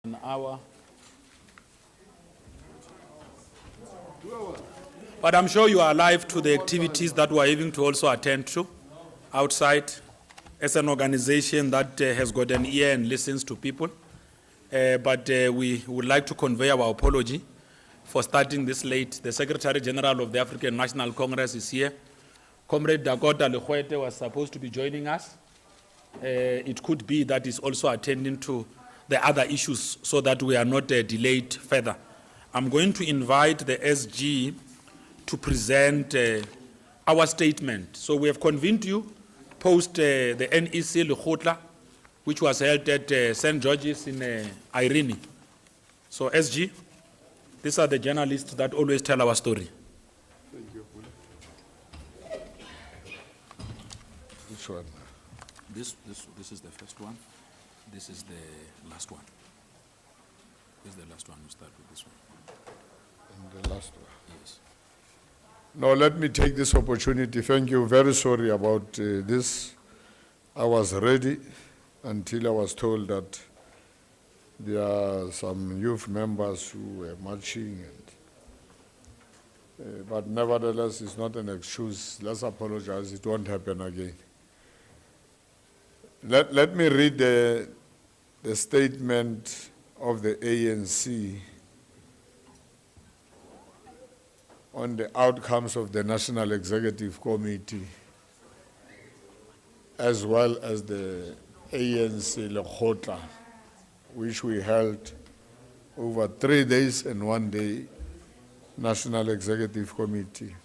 An hour. But I'm sure you are alive to the activities that we're having to also attend to outside as an organization that has got an ear and listens to people. But we would like to convey our apology for starting this late. The Secretary General of the African National Congress is here. Comrade Lekgotla was supposed to be joining us. It could be that he's also attending to the other issues so that we are not delayed further. I'm going to invite the SG to present our statement. So we have convened you post the NEC Lekgotla, which was held at St. George's in Irene. So SG, these are the journalists that always tell our story. Thank you. Which one? This is the first one. This is the last one. This is the last one. We start with this one. And the last one. Yes. Now let me take this opportunity. Thank you. Very sorry about this. I was ready until I was told that there are some youth members who were marching. But nevertheless, it's not an excuse. Let's apologize. It won't happen again. Let me read the statement of the ANC on the outcomes of the National Executive Committee, as well as the ANC Lekgotla, which we held over 3 days and 1 day, National Executive Committee.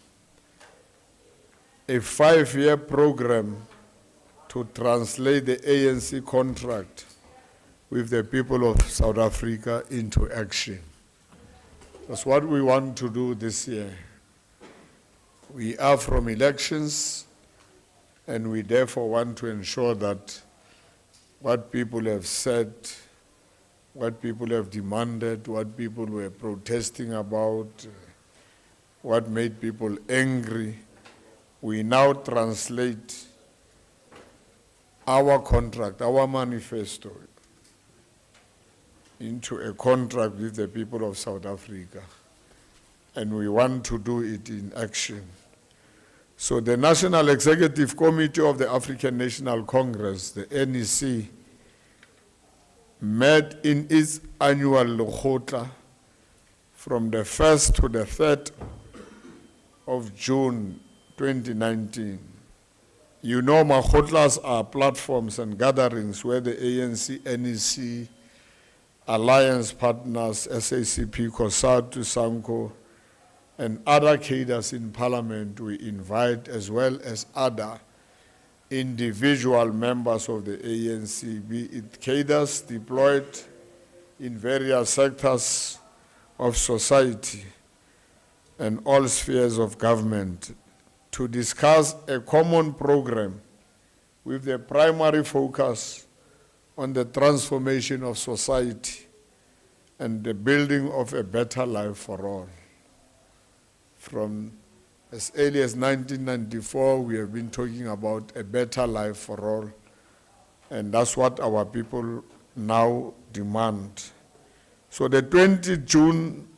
A 5-year program to translate the ANC contract with the people of South Africa into action. That's what we want to do this year. We are from elections, and we therefore want to ensure that what people have said, what people have demanded, what people were protesting about, what made people angry, we now translate our contract, our manifesto, into a contract with the people of South Africa. And we want to do it in action. So the National Executive Committee of the African National Congress, the NEC, met in its annual Lekgotla from the 1st to the 3rd of June 2019. You know, Lekgotlas are platforms and gatherings where the ANC, NEC, alliance partners, SACP, COSATU, SANCO, and other cadres in Parliament we invite, as well as other individual members of the ANC, be it cadres deployed in various sectors of society and all spheres of government, to discuss a common program with the primary focus on the transformation of society and the building of a better life for all. From as early as 1994, we have been talking about a better life for all, and that's what our people now demand. So the 20 June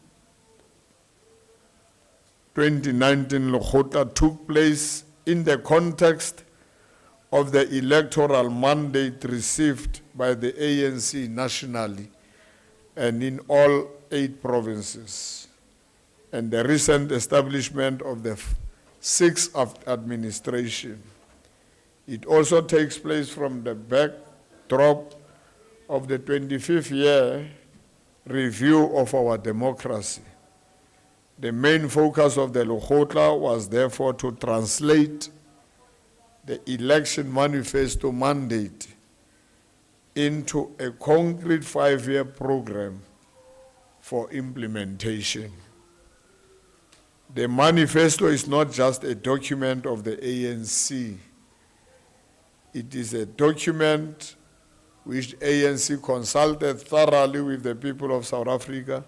2019 Lekgotla took place in the context of the electoral mandate received by the ANC nationally and in all 8 provinces, and the recent establishment of the 6th administration. It also takes place from the backdrop of the 25th year review of our democracy. The main focus of the Lekgotla was therefore to translate the election manifesto mandate into a concrete 5-year program for implementation. The manifesto is not just a document of the ANC. It is a document which ANC consulted thoroughly with the people of South Africa,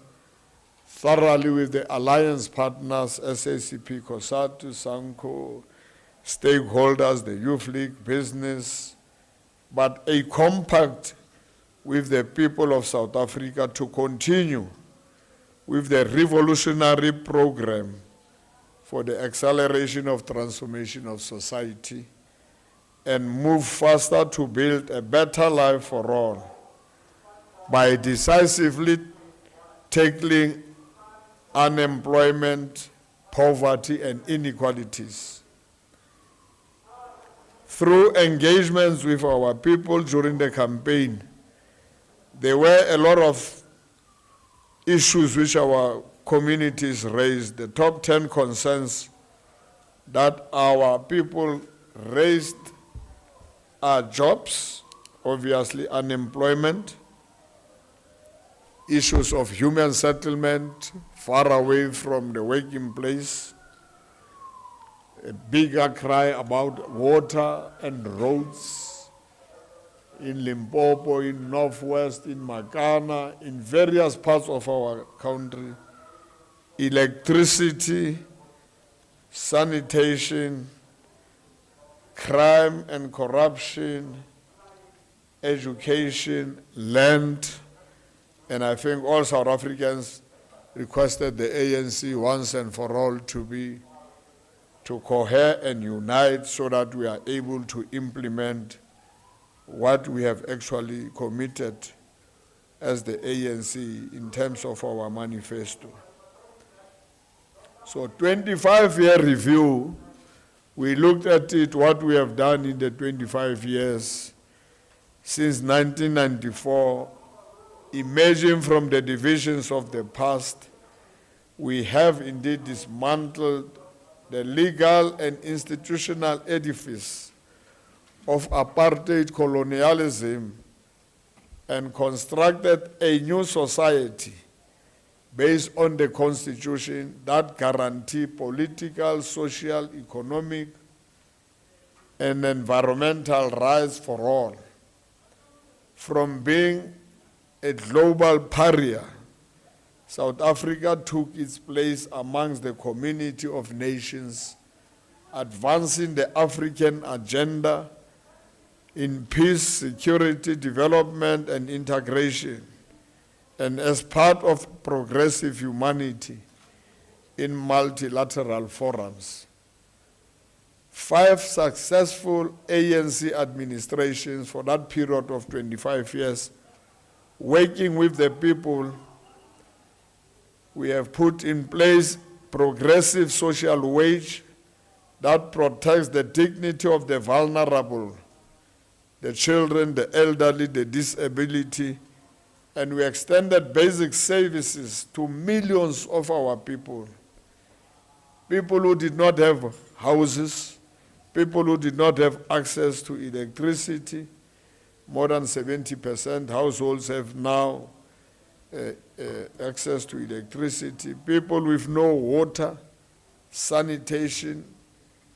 thoroughly with the alliance partners, SACP, COSATU, SANCO, stakeholders, the Youth League, business, but a compact with the people of South Africa to continue with the revolutionary program for the acceleration of transformation of society and move faster to build a better life for all by decisively tackling unemployment, poverty, and inequalities. Through engagements with our people during the campaign, there were a lot of issues which our communities raised. The top 10 concerns that our people raised are jobs, obviously unemployment, issues of human settlement, far away from the working place, a bigger cry about water and roads in Limpopo, in Northwest, in Makana, in various parts of our country, electricity, sanitation, crime and corruption, education, land, and I think all South Africans requested the ANC once and for all to cohere and unite so that we are able to implement what we have actually committed as the ANC in terms of our manifesto. So 25-year review, we looked at it, what we have done in the 25 years since 1994, emerging from the divisions of the past. We have indeed dismantled the legal and institutional edifice of apartheid colonialism and constructed a new society based on the Constitution that guarantee political, social, economic, and environmental rights for all. From being a global pariah, South Africa took its place amongst the community of nations, advancing the African agenda in peace, security, development, and integration, and as part of progressive humanity in multilateral forums. 5 successful ANC administrations for that period of 25 years, working with the people. We have put in place progressive social wage that protects the dignity of the vulnerable, the children, the elderly, the disability, and we extended basic services to millions of our people. People who did not have houses, people who did not have access to electricity. More than 70% households have now access to electricity. People with no water, sanitation,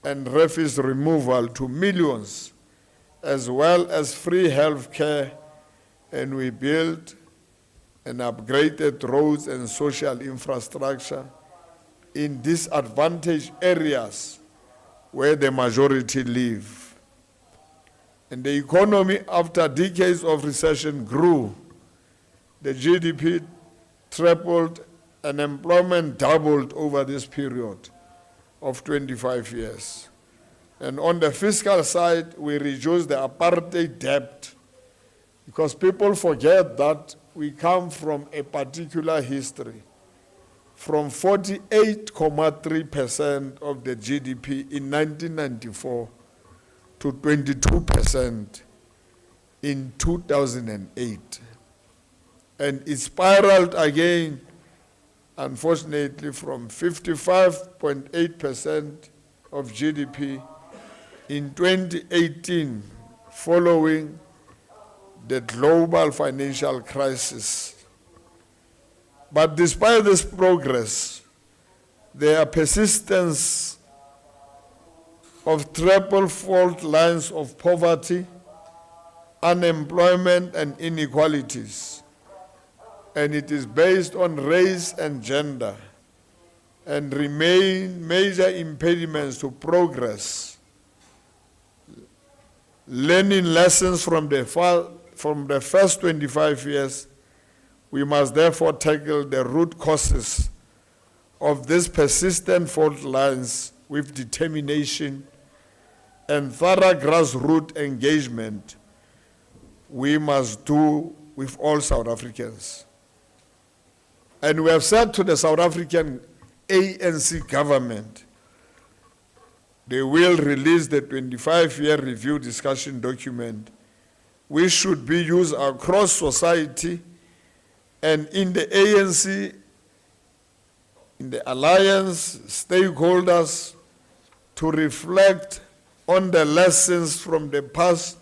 and refuse removal to millions, as well as free health care, and we built and upgraded roads and social infrastructure in disadvantaged areas where the majority live. And the economy, after decades of recession, grew. The GDP tripled and employment doubled over this period of 25 years. And on the fiscal side, we reduced the apartheid debt, because people forget that we come from a particular history, from 48.3% of the GDP in 1994 to 22% in 2008. And it spiraled again, unfortunately, from 55.8% of GDP in 2018, following the global financial crisis. But despite this progress, there are persistence of triple fault lines of poverty, unemployment, and inequalities. And it is based on race and gender, and remain major impediments to progress. Learning lessons from the from the first 25 years, we must therefore tackle the root causes of these persistent fault lines with determination and thorough grassroots engagement we must do with all South Africans. And we have said to the South African ANC government, they will release the 25-year review discussion document, which should be used across society and in the ANC, in the alliance, stakeholders, to reflect on the lessons from the past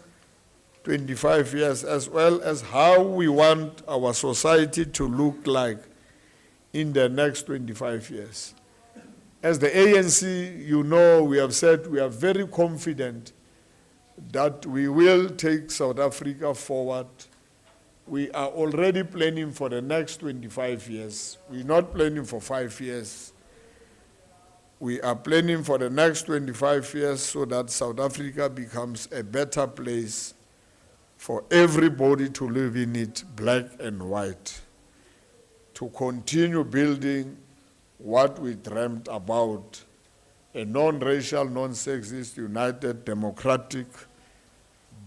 25 years, as well as how we want our society to look like in the next 25 years. As the ANC, you know, we have said we are very confident that we will take South Africa forward. We are already planning for the next 25 years. We're not planning for 5 years. We are planning for the next 25 years so that South Africa becomes a better place for everybody to live in it, black and white, to continue building what we dreamt about, a non-racial, non-sexist, united, democratic,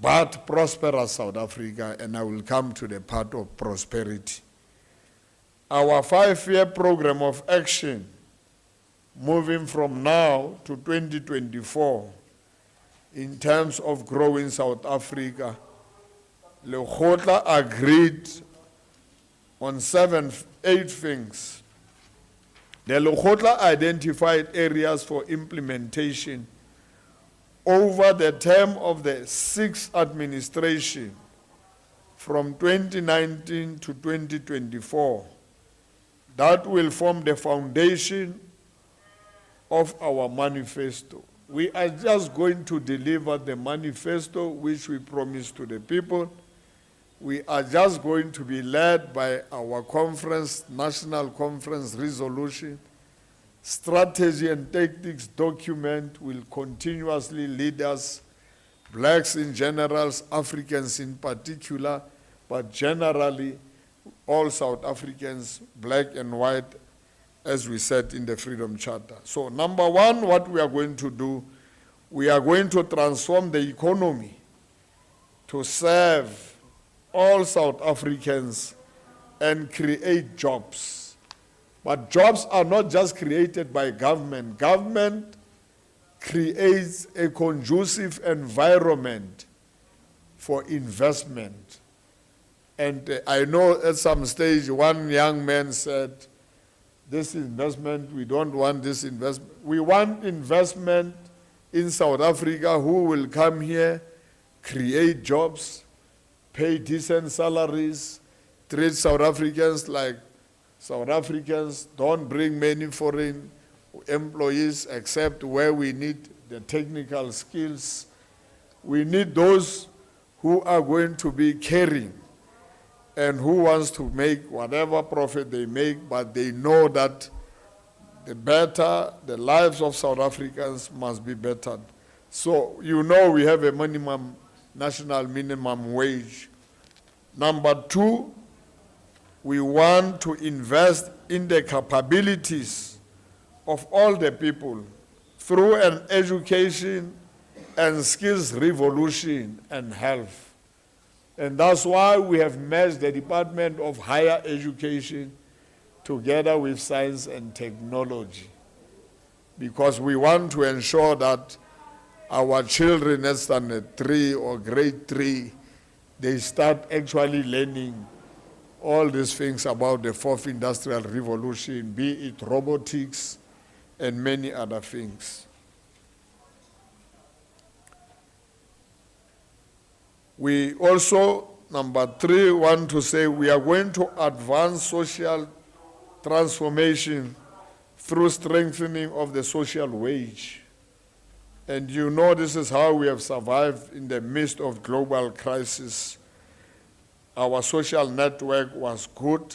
but prosperous South Africa, and I will come to the part of prosperity. Our 5-year program of action, moving from now to 2024, in terms of growing South Africa, Lekgotla agreed on 8 things. The Lekgotla identified areas for implementation over the term of the 6th administration from 2019 to 2024 that will form the foundation of our manifesto. We are just going to deliver the manifesto which we promised to the people. We are just going to be led by our conference, national conference resolution. Strategy and tactics document will continuously lead us, blacks in general, Africans in particular, but generally all South Africans, black and white, as we said in the Freedom Charter. So number one, what we are going to do, we are going to transform the economy to serve all South Africans and create jobs. But jobs are not just created by government. Government creates a conducive environment for investment. And I know at some stage one young man said, this investment, we don't want this investment. We want investment in South Africa who will come here, create jobs, pay decent salaries, treat South Africans like South Africans, don't bring many foreign employees except where we need the technical skills. We need those who are going to be caring and who wants to make whatever profit they make, but they know that the lives of South Africans must be bettered. So you know we have a national minimum wage. Number two, we want to invest in the capabilities of all the people through an education and skills revolution and health. And that's why we have merged the Department of Higher Education together with Science and Technology, because we want to ensure that our children at standard 3 or grade 3, they start actually learning all these things about the 4th Industrial Revolution, be it robotics and many other things. We also, number 3, want to say we are going to advance social transformation through strengthening of the social wage. And you know this is how we have survived in the midst of global crisis. Our social network was good,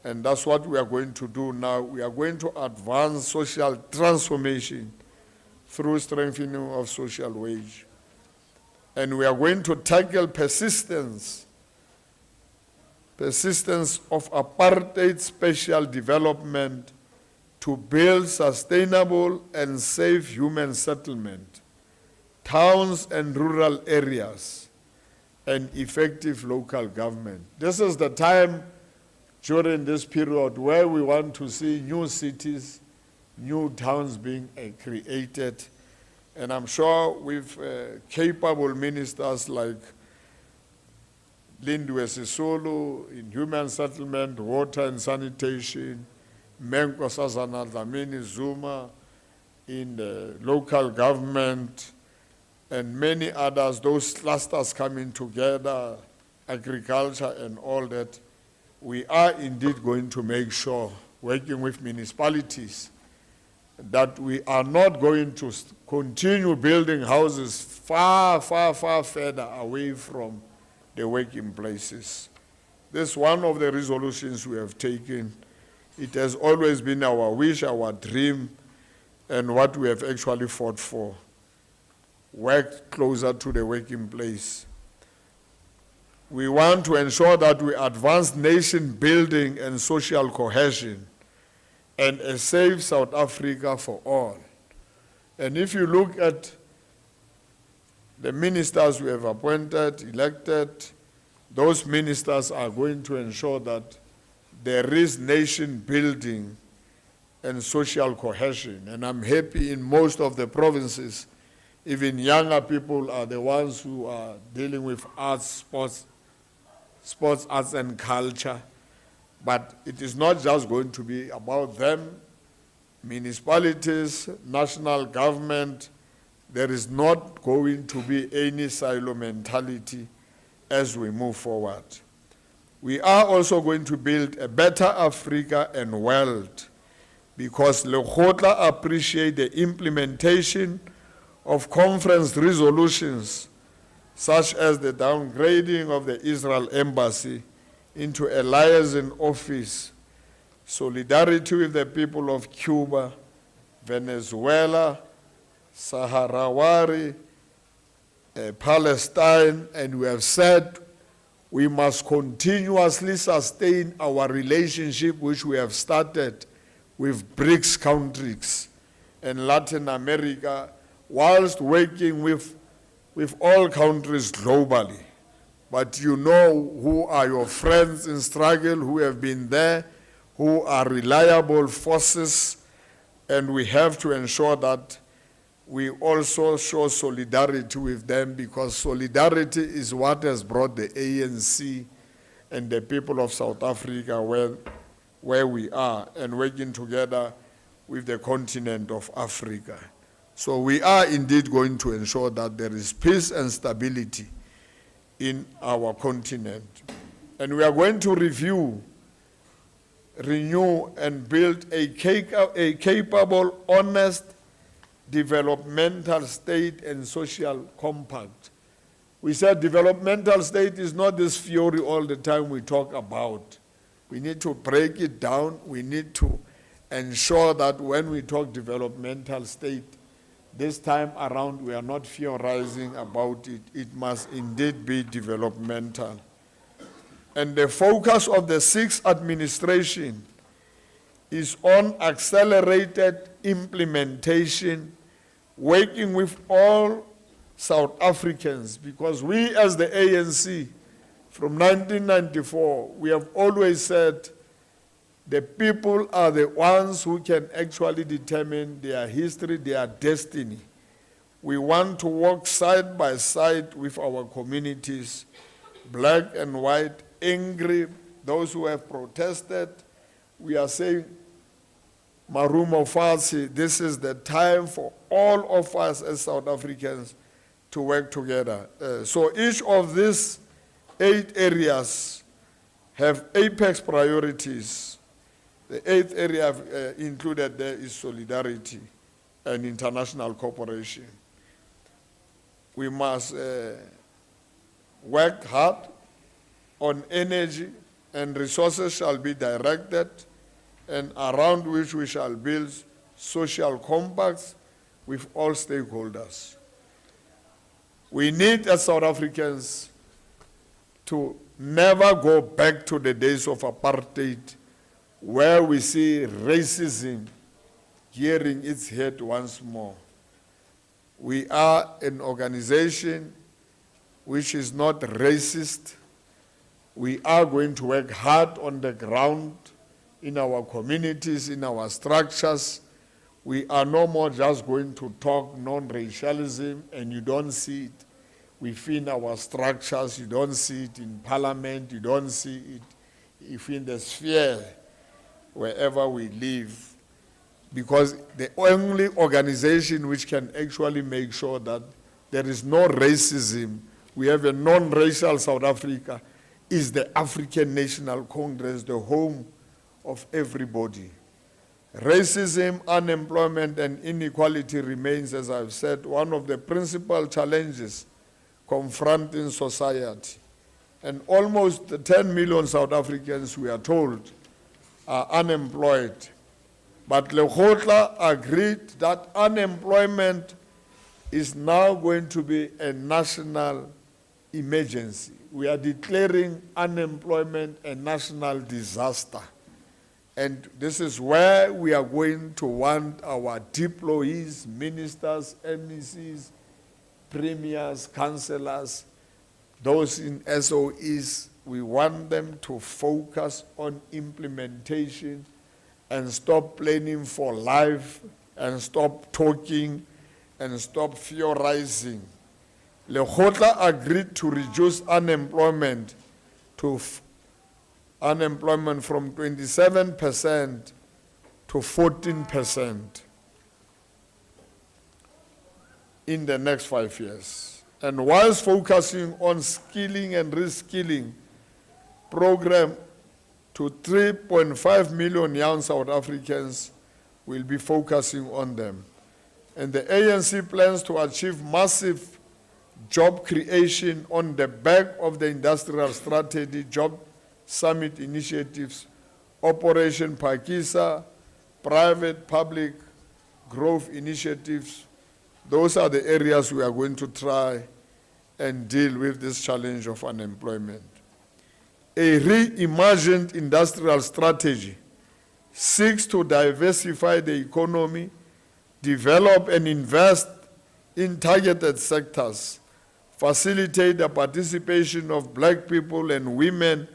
and that's what we are going to do now. We are going to advance social transformation through strengthening of social wage. And we are going to tackle persistence of apartheid special development to build sustainable and safe human settlement, towns and rural areas, and effective local government. This is the time during this period where we want to see new cities, new towns being created. And I'm sure with capable ministers like Lindwe Sisulu in human settlement, water and sanitation, Menko Sazana Dlamini Zuma in the local government, and many others, those clusters coming together, agriculture and all that, we are indeed going to make sure, working with municipalities, that we are not going to continue building houses far, far, far further away from the working places. This is one of the resolutions we have taken. It has always been our wish, our dream, and what we have actually fought for. Work closer to the working place. We want to ensure that we advance nation building and social cohesion and a safe South Africa for all. And if you look at the ministers we have appointed, elected, those ministers are going to ensure that there is nation building and social cohesion. And I'm happy in most of the provinces, even younger people are the ones who are dealing with arts, sports, arts and culture. But it is not just going to be about them. Municipalities, national government, there is not going to be any silo mentality as we move forward. We are also going to build a better Africa and world, because Lekgotla appreciate the implementation of conference resolutions such as the downgrading of the Israel embassy into a liaison office, solidarity with the people of Cuba, Venezuela, Sahrawi, Palestine, and we have said we must continuously sustain our relationship which we have started with BRICS countries and Latin America, whilst working with all countries globally. But you know who are your friends in struggle, who have been there, who are reliable forces, and we have to ensure that we also show solidarity with them, because solidarity is what has brought the ANC and the people of South Africa where we are, and working together with the continent of Africa. So we are indeed going to ensure that there is peace and stability in our continent. And we are going to review, renew, and build a capable, honest, developmental state and social compact. We said developmental state is not this theory all the time we talk about. We need to break it down. We need to ensure that when we talk developmental state, this time around we are not theorizing about it. It must indeed be developmental. And the focus of the sixth administration is on accelerated implementation, working with all South Africans, because we as the ANC, from 1994, we have always said the people are the ones who can actually determine their history, their destiny. We want to work side by side with our communities, black and white, angry, those who have protested. We are saying, Marumo Fasi, this is the time for all of us as South Africans to work together. So each of these 8 areas have apex priorities. The 8th area I've included there is solidarity and international cooperation. We must work hard on energy, and resources shall be directed and around which we shall build social compacts with all stakeholders. We need as South Africans to never go back to the days of apartheid where we see racism rearing its head once more. We are an organization which is not racist. We are going to work hard on the ground, in our communities, in our structures. We are no more just going to talk non-racialism and you don't see it within our structures, you don't see it in parliament, you don't see it within the sphere wherever we live. Because the only organization which can actually make sure that there is no racism, we have a non-racial South Africa, is the African National Congress, the home of everybody. Racism, unemployment, and inequality remains, as I've said, one of the principal challenges confronting society. And almost 10 million South Africans, we are told, are unemployed. But Lekgotla agreed that unemployment is now going to be a national emergency. We are declaring unemployment a national disaster. And this is where we are going to want our deployees, ministers, MECs, premiers, councillors, those in SOEs, we want them to focus on implementation and stop planning for life and stop talking and stop theorizing. Lekgotla agreed to reduce unemployment from 27% to 14% in the next 5 years. And whilst focusing on skilling and reskilling program to 3.5 million young South Africans, will be focusing on them. And the ANC plans to achieve massive job creation on the back of the industrial strategy, job summit initiatives, Operation Pakisa, private-public growth initiatives. Those are the areas we are going to try and deal with this challenge of unemployment. A reimagined industrial strategy seeks to diversify the economy, develop and invest in targeted sectors, facilitate the participation of black people and women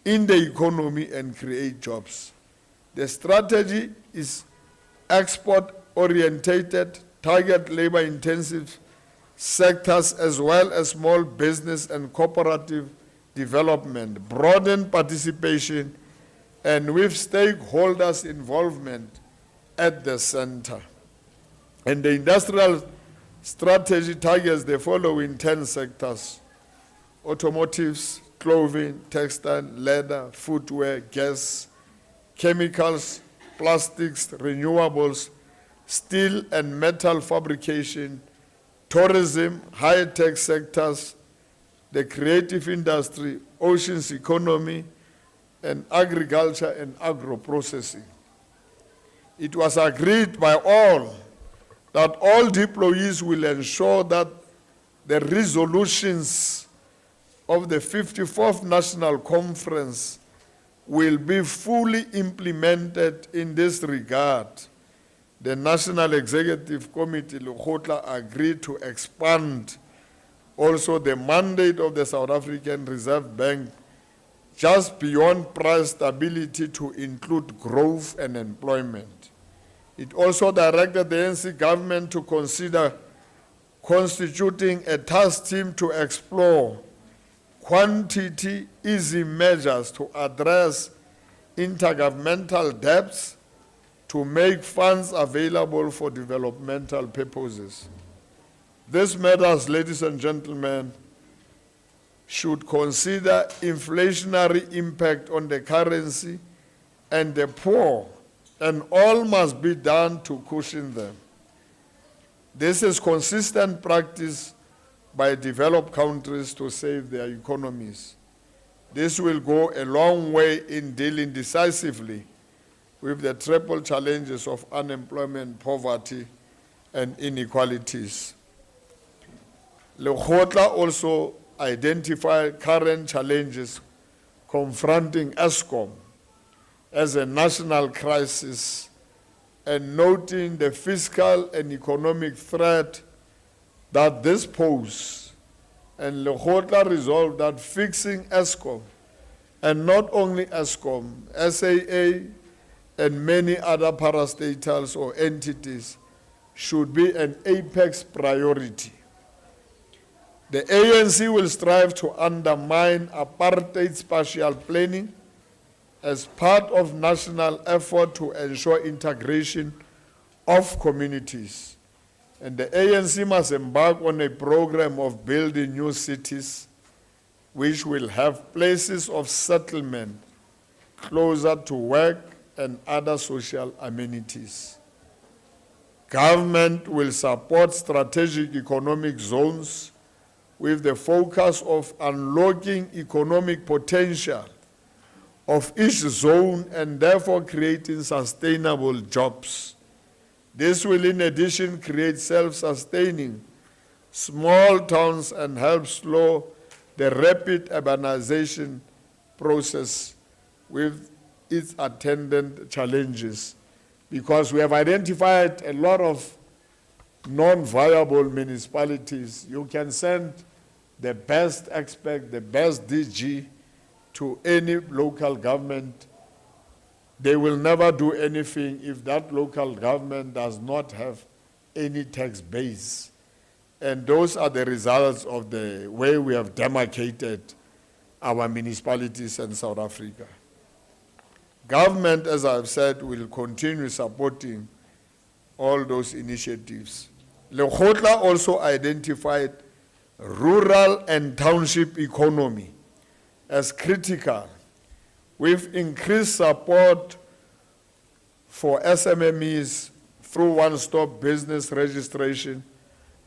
in the economy and create jobs. The strategy is export-orientated, target labor-intensive sectors as well as small business and cooperative development, broaden participation, and with stakeholders' involvement at the center. And the industrial strategy targets the following 10 sectors: automotives, clothing, textile, leather, footwear, gas, chemicals, plastics, renewables, steel and metal fabrication, tourism, high-tech sectors, the creative industry, oceans economy, and agriculture and agro-processing. It was agreed by all that all deployees will ensure that the resolutions of the 54th National Conference will be fully implemented in this regard. The National Executive Committee, Lekgotla, agreed to expand also the mandate of the South African Reserve Bank just beyond price stability to include growth and employment. It also directed the ANC government to consider constituting a task team to explore quantity easy measures to address intergovernmental debts to make funds available for developmental purposes. These matters, ladies and gentlemen, should consider inflationary impact on the currency and the poor, and all must be done to cushion them. This is consistent practice by developed countries to save their economies. This will go a long way in dealing decisively with the triple challenges of unemployment, poverty, and inequalities. Lekgotla also identified current challenges confronting ESCOM as a national crisis and noting the fiscal and economic threat that this poses. And Lekgotla resolved that fixing ESCOM, and not only ESCOM, SAA and many other parastatals or entities should be an apex priority. The ANC will strive to undermine apartheid spatial planning as part of national effort to ensure integration of communities. And the ANC must embark on a program of building new cities which will have places of settlement closer to work and other social amenities. Government will support strategic economic zones with the focus of unlocking economic potential of each zone and therefore creating sustainable jobs. This will in addition create self-sustaining small towns and help slow the rapid urbanization process with its attendant challenges, because we have identified a lot of non-viable municipalities. You can send the best expert, the best DG to any local government. They will never do anything if that local government does not have any tax base. And those are the results of the way we have demarcated our municipalities in South Africa. Government, as I've said, will continue supporting all those initiatives. Lekgotla also identified rural and township economy as critical, with increased support for SMMEs through one-stop business registration,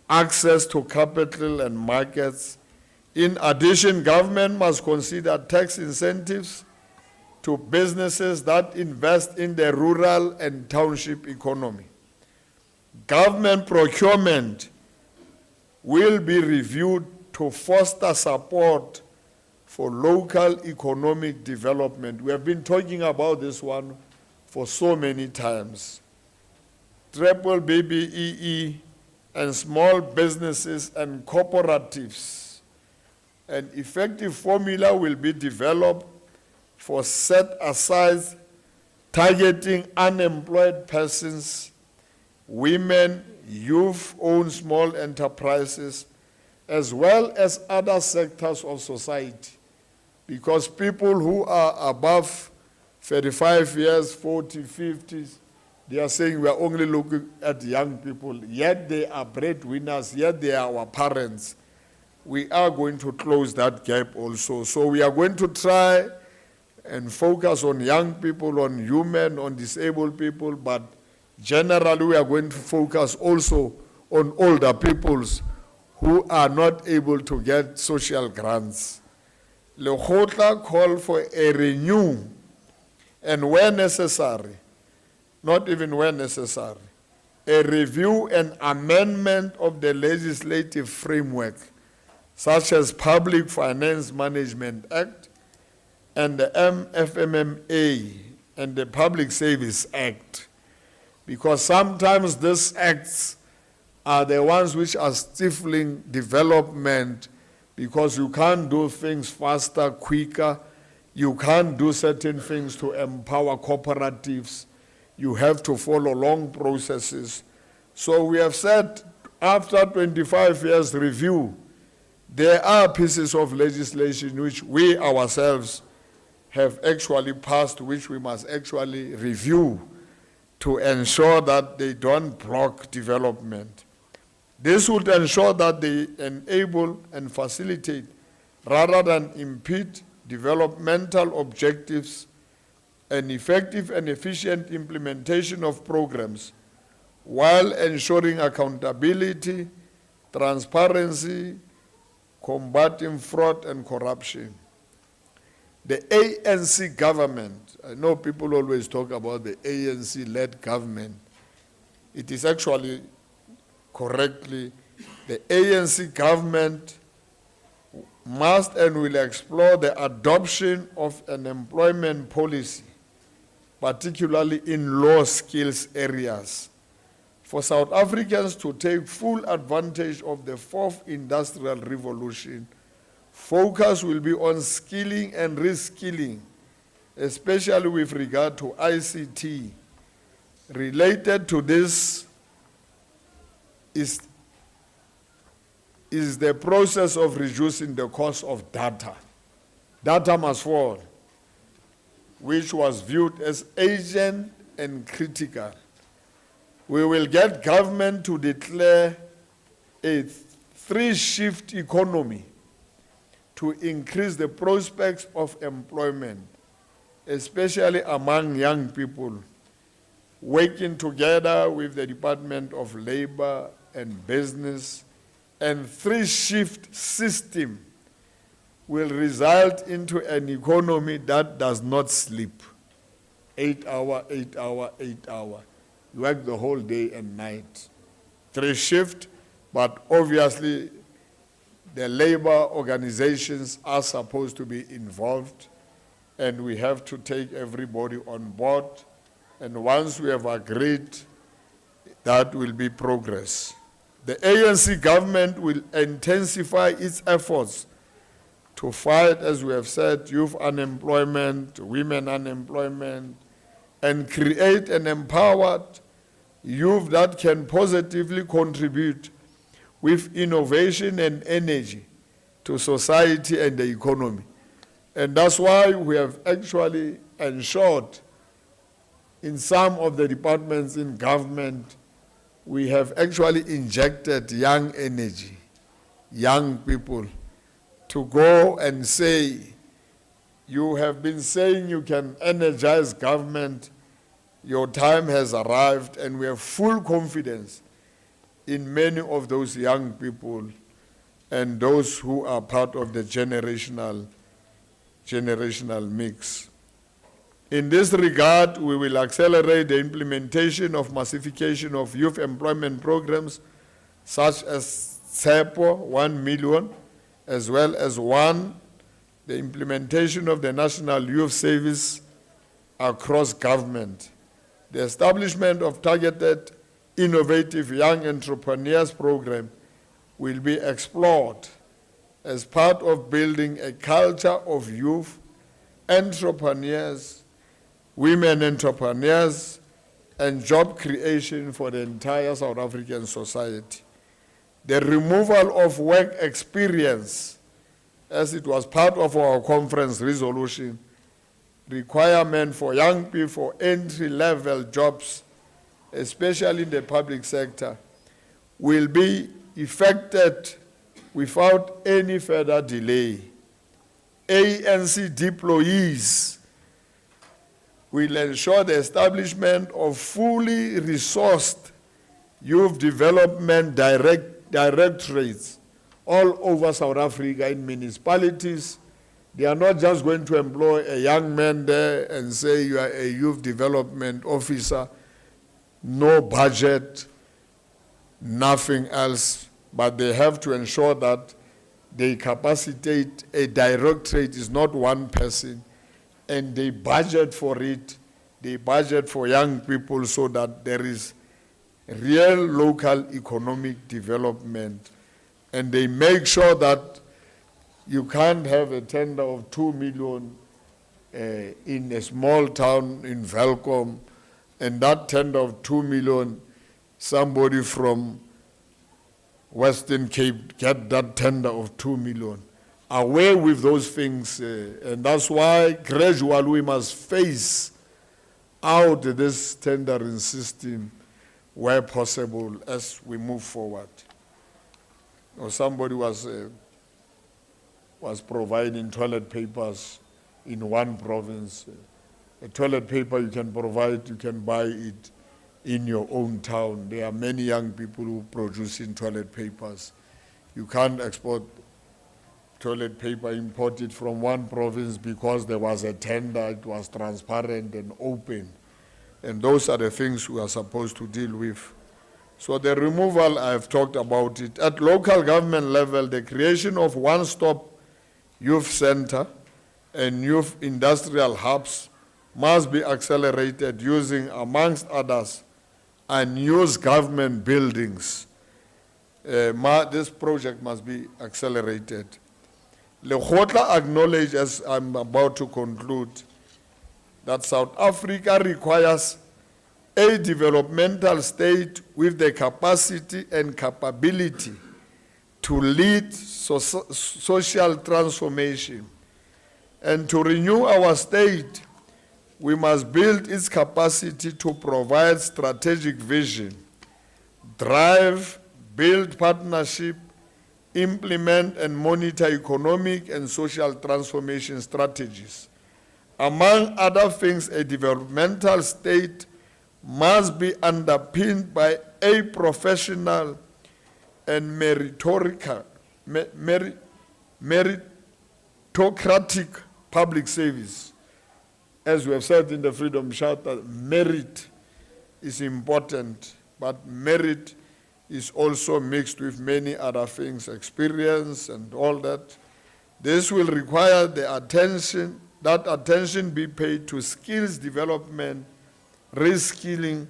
access to capital and markets. In addition, government must consider tax incentives to businesses that invest in the rural and township economy. Government procurement will be reviewed to foster support for local economic development. We have been talking about this one for so many times. Triple BBEE and small businesses and cooperatives. An effective formula will be developed for set-aside targeting unemployed persons, women, youth-owned small enterprises, as well as other sectors of society. Because people who are above 35 years, 40, 50s, they are saying we are only looking at young people, yet they are breadwinners, yet they are our parents. We are going to close that gap also. So we are going to try and focus on young people, on women, on disabled people, but generally we are going to focus also on older peoples who are not able to get social grants. Lekgotla called for a renew and where necessary, not even where necessary, a review and amendment of the legislative framework, such as Public Finance Management Act and the MFMMA and the Public Service Act, because sometimes these acts are the ones which are stifling development, because you can't do things faster, quicker. You can't do certain things to empower cooperatives. You have to follow long processes. So we have said, after 25 years review, there are pieces of legislation which we ourselves have actually passed, which we must actually review to ensure that they don't block development. This would ensure that they enable and facilitate rather than impede developmental objectives and effective and efficient implementation of programs while ensuring accountability, transparency, combating fraud and corruption. The ANC government, I know people always talk about the ANC-led government. It is actually correctly The ANC government must and will explore the adoption of an employment policy, particularly in low skills areas, for South Africans to take full advantage of the fourth industrial revolution. Focus will be on skilling and reskilling, especially with regard to ICT. Related to this is the process of reducing the cost of data. Data must fall, which was viewed as urgent and critical. We will get government to declare a three-shift economy to increase the prospects of employment, especially among young people, working together with the Department of Labor and Business, and three-shift system will result into an economy that does not sleep. 8 hour, 8 hour, 8 hour. You work the whole day and night. Three-shift, but obviously the labor organizations are supposed to be involved, and we have to take everybody on board. And once we have agreed, that will be progress. The ANC government will intensify its efforts to fight, as we have said, youth unemployment, women unemployment, and create an empowered youth that can positively contribute with innovation and energy to society and the economy. And that's why we have actually ensured in some of the departments in government, we have actually injected young energy, young people, to go and say, you have been saying you can energize government, your time has arrived, and we have full confidence in many of those young people and those who are part of the generational mix. In this regard, we will accelerate the implementation of massification of youth employment programs, such as TSEPO, 1 million, as well as the implementation of the National Youth Service across government. The establishment of targeted, innovative young entrepreneurs program will be explored as part of building a culture of youth entrepreneurs, women entrepreneurs, and job creation for the entire South African society. The removal of work experience, as it was part of our conference resolution, requirement for young people for entry-level jobs, especially in the public sector, will be effected without any further delay. ANC deployees will ensure the establishment of fully resourced youth development directorates all over South Africa in municipalities. They are not just going to employ a young man there and say you are a youth development officer, no budget, nothing else, but they have to ensure that they capacitate a directorate is not one person, and they budget for it, they budget for young people so that there is real local economic development, and they make sure that you can't have a tender of 2 million in a small town in Velkom, and that tender of 2 million, somebody from Western Cape get that tender of 2 million. Away with those things, and that's why gradually we must phase out this tendering system where possible as we move forward. Or somebody was providing toilet papers in one province. A toilet paper you can provide, you can buy it in your own town. There are many young people who produce in toilet papers. You can't export toilet paper, import it from one province because there was a tender, it was transparent and open. And those are the things we are supposed to deal with. So the removal, I've talked about it. At local government level, the creation of one-stop youth center and youth industrial hubs must be accelerated using, amongst others, unused government buildings. This project must be accelerated. Lekgotla acknowledge, as I'm about to conclude, that South Africa requires a developmental state with the capacity and capability to lead social transformation. And to renew our state, we must build its capacity to provide strategic vision, drive, build partnership, implement and monitor economic and social transformation strategies. Among other things, a developmental state must be underpinned by a professional and meritocratic public service. As we have said in the Freedom Charter, merit is important, but merit is also mixed with many other things, experience and all that. This will require that attention be paid to skills development, reskilling,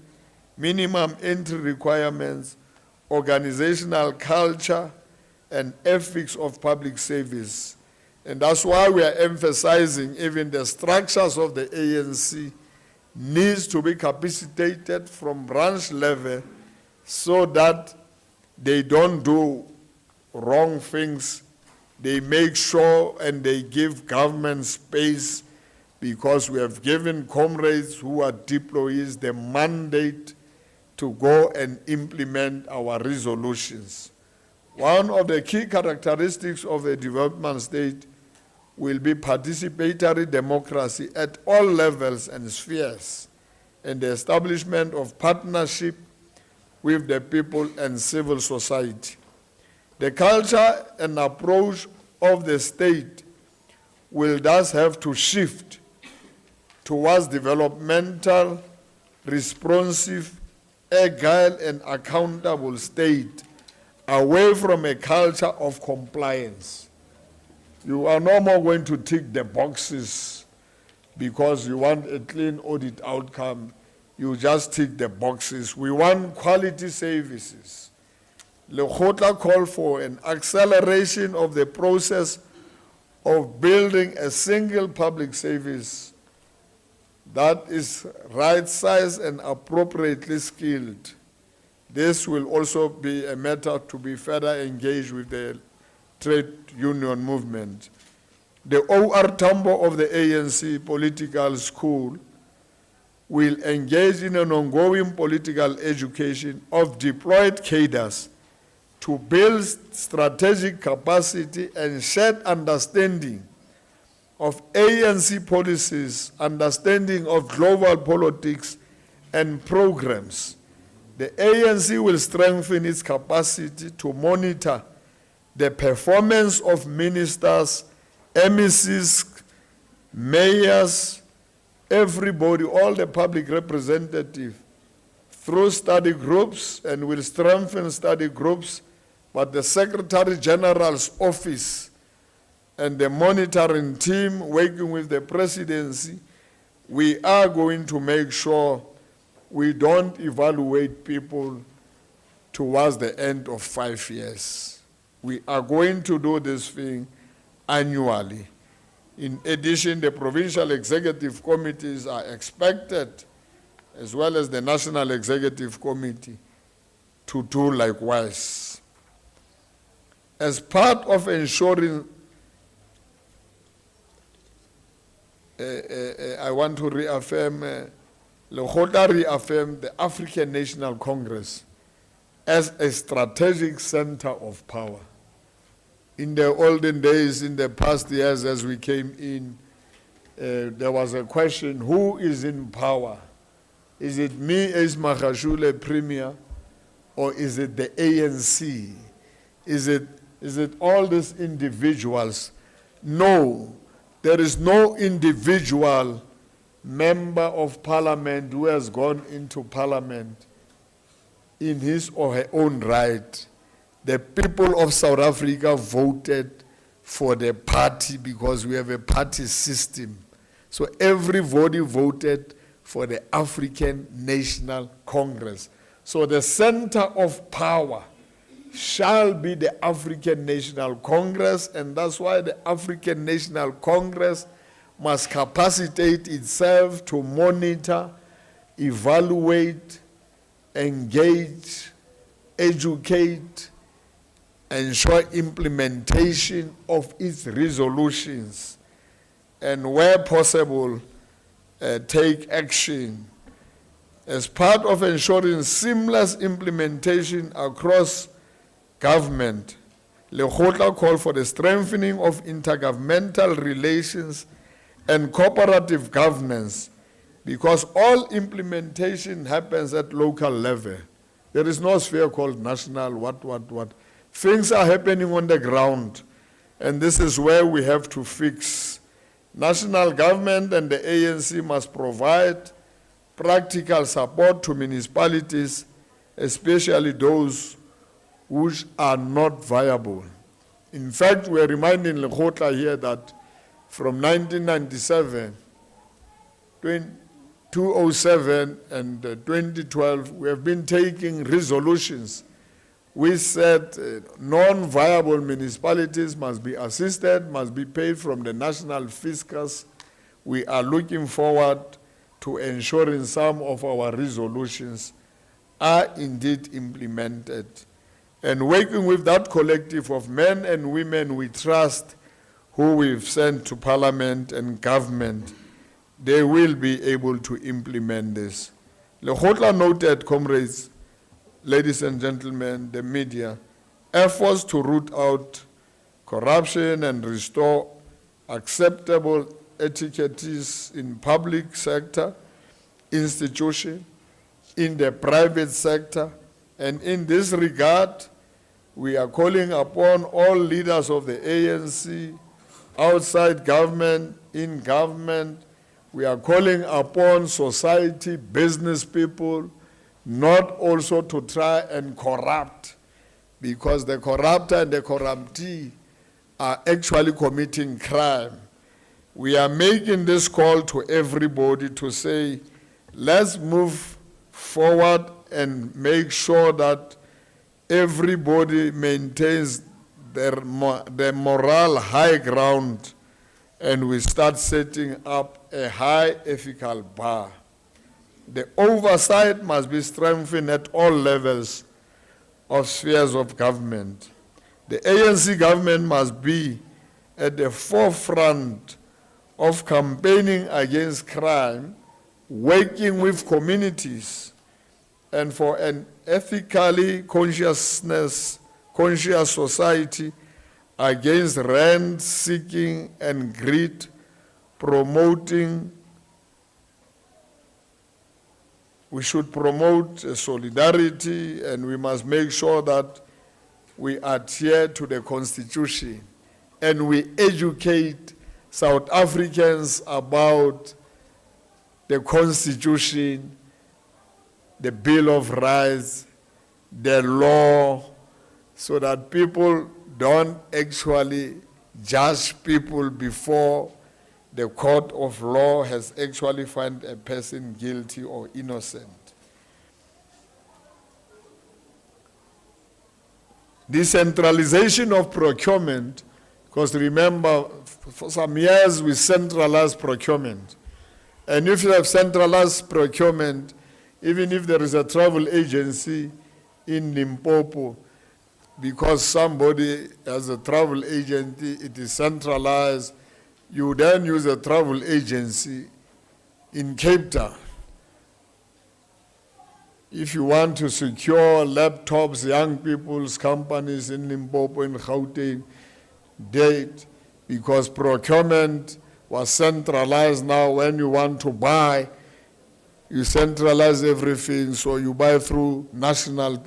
minimum entry requirements, organizational culture, and ethics of public service. And that's why we are emphasizing even the structures of the ANC needs to be capacitated from branch level so that they don't do wrong things. They make sure and they give government space, because we have given comrades who are deployees the mandate to go and implement our resolutions. One of the key characteristics of a development state will be participatory democracy at all levels and spheres, and the establishment of partnership with the people and civil society. The culture and approach of the state will thus have to shift towards developmental, responsive, agile, and accountable state, away from a culture of compliance. You are no more going to tick the boxes because you want a clean audit outcome. You just tick the boxes. We want quality services. Lekgotla called for an acceleration of the process of building a single public service that is right-sized and appropriately skilled. This will also be a matter to be further engaged with the trade union movement. The OR Tambo of the ANC Political School will engage in an ongoing political education of deployed cadres to build strategic capacity and shared understanding of ANC policies, understanding of global politics and programs. The ANC will strengthen its capacity to monitor the performance of ministers, MECs, mayors, everybody, all the public representatives, through study groups, and will strengthen study groups, but the Secretary General's office and the monitoring team working with the presidency, we are going to make sure we don't evaluate people towards the end of 5 years. We are going to do this thing annually. In addition, the provincial executive committees are expected, as well as the National Executive Committee, to do likewise. As part of ensuring, I want to reaffirm, Lekgotla reaffirmed the African National Congress as a strategic center of power. In the olden days, in the past years as we came in, there was a question, who is in power? Is it me, Ace Magashule, Premier, or is it the ANC? Is it all these individuals? No, there is no individual member of parliament who has gone into parliament in his or her own right. The people of South Africa voted for the party because we have a party system. So everybody voted for the African National Congress. So the center of power shall be the African National Congress, and that's why the African National Congress must capacitate itself to monitor, evaluate, engage, educate, ensure implementation of its resolutions, and where possible, take action. As part of ensuring seamless implementation across government, Lekgotla called for the strengthening of intergovernmental relations and cooperative governance, because all implementation happens at local level. There is no sphere called national, what. Things are happening on the ground, and this is where we have to fix. National government and the ANC must provide practical support to municipalities, especially those which are not viable. In fact, we are reminding Lekgotla here that from 1997, 2007 and 2012, we have been taking resolutions. We said non-viable municipalities must be assisted, must be paid from the national fiscus. We are looking forward to ensuring some of our resolutions are indeed implemented. And working with that collective of men and women we trust, who we've sent to Parliament and government, they will be able to implement this. Lekgotla noted, comrades, ladies and gentlemen, the media, efforts to root out corruption and restore acceptable etiquettes in public sector, institution, in the private sector. And in this regard, we are calling upon all leaders of the ANC, outside government, in government. We are calling upon society, business people, not also to try and corrupt, because the corrupter and the corruptee are actually committing crime. We are making this call to everybody to say, let's move forward and make sure that everybody maintains their moral high ground, and we start setting up a high ethical bar. The oversight must be strengthened at all levels of spheres of government. The ANC government must be at the forefront of campaigning against crime, working with communities, and for an ethically conscious society against rent-seeking and greed, we should promote solidarity, and we must make sure that we adhere to the Constitution and we educate South Africans about the Constitution, the Bill of Rights, the law, so that people don't actually judge people before the court of law has actually found a person guilty or innocent. Decentralization of procurement, because remember, for some years we centralized procurement. And if you have centralized procurement, even if there is a travel agency in Limpopo, because somebody has a travel agency, it is centralized, you then use a travel agency in Cape Town. If you want to secure laptops, young people's companies in Limpopo, in Gauteng, date, because procurement was centralized. Now when you want to buy, you centralize everything, so you buy through national,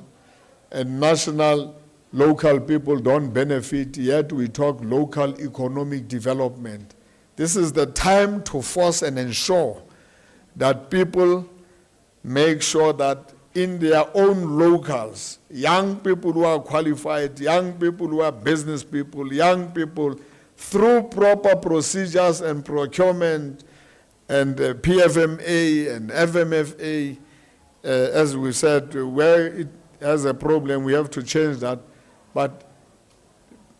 and local people don't benefit, yet we talk local economic development. This is the time to force and ensure that people make sure that in their own locals, young people who are qualified, young people who are business people, young people, through proper procedures and procurement and PFMA and FMFA, as we said, where it has a problem, we have to change that. But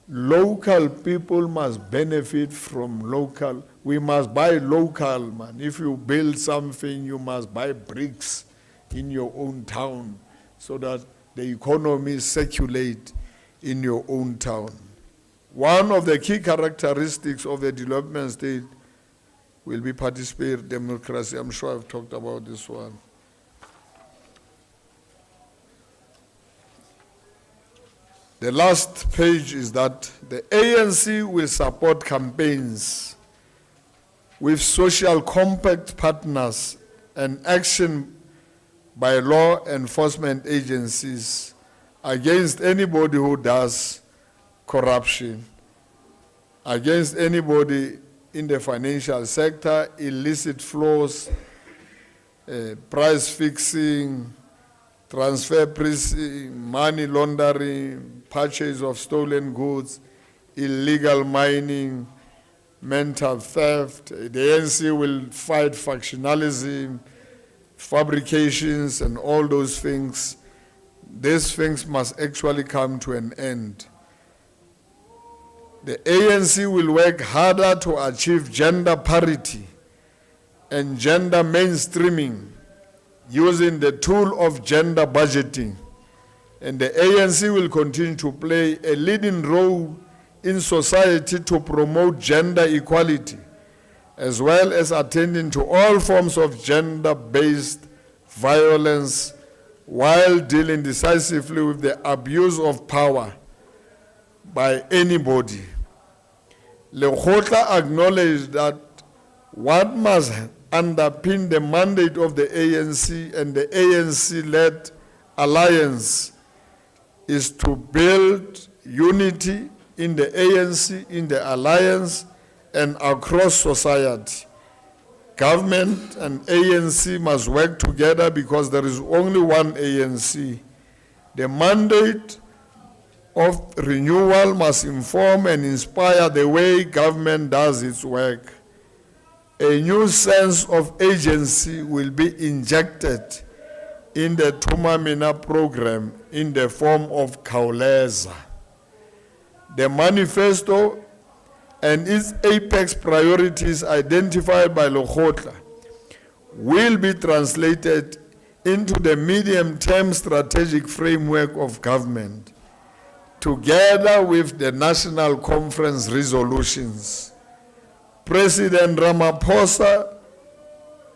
local people must benefit from local. We must buy local, man. If you build something, you must buy bricks in your own town so that the economy circulate in your own town. One of the key characteristics of the development state will be participatory democracy. I'm sure I've talked about this one. The last page is that the ANC will support campaigns with social compact partners and action by law enforcement agencies against anybody who does corruption, against anybody in the financial sector, illicit flows, price fixing, transfer pricing, money laundering, purchase of stolen goods, illegal mining, mental theft. The ANC will fight factionalism, fabrications, and all those things. These things must actually come to an end. The ANC will work harder to achieve gender parity and gender mainstreaming using the tool of gender budgeting. And the ANC will continue to play a leading role in society to promote gender equality, as well as attending to all forms of gender-based violence while dealing decisively with the abuse of power by anybody. Lekgotla acknowledged that what must underpin the mandate of the ANC and the ANC-led alliance is to build unity in the ANC, in the alliance, and across society. Government and ANC must work together because there is only one ANC. The mandate of renewal must inform and inspire the way government does its work. A new sense of agency will be injected in the Tumamina program in the form of Kauleza. The manifesto and its apex priorities identified by Lekgotla will be translated into the medium-term strategic framework of government, together with the National Conference resolutions. President Ramaphosa,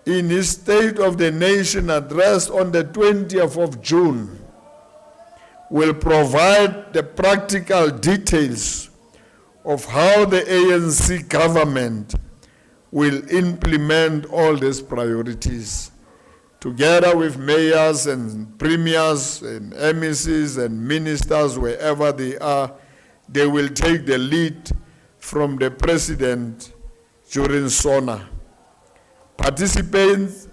in his State of the Nation address on the 20th of June, will provide the practical details of how the ANC government will implement all these priorities. Together with mayors and premiers and MECs and ministers, wherever they are, they will take the lead from the president during SONA. Participants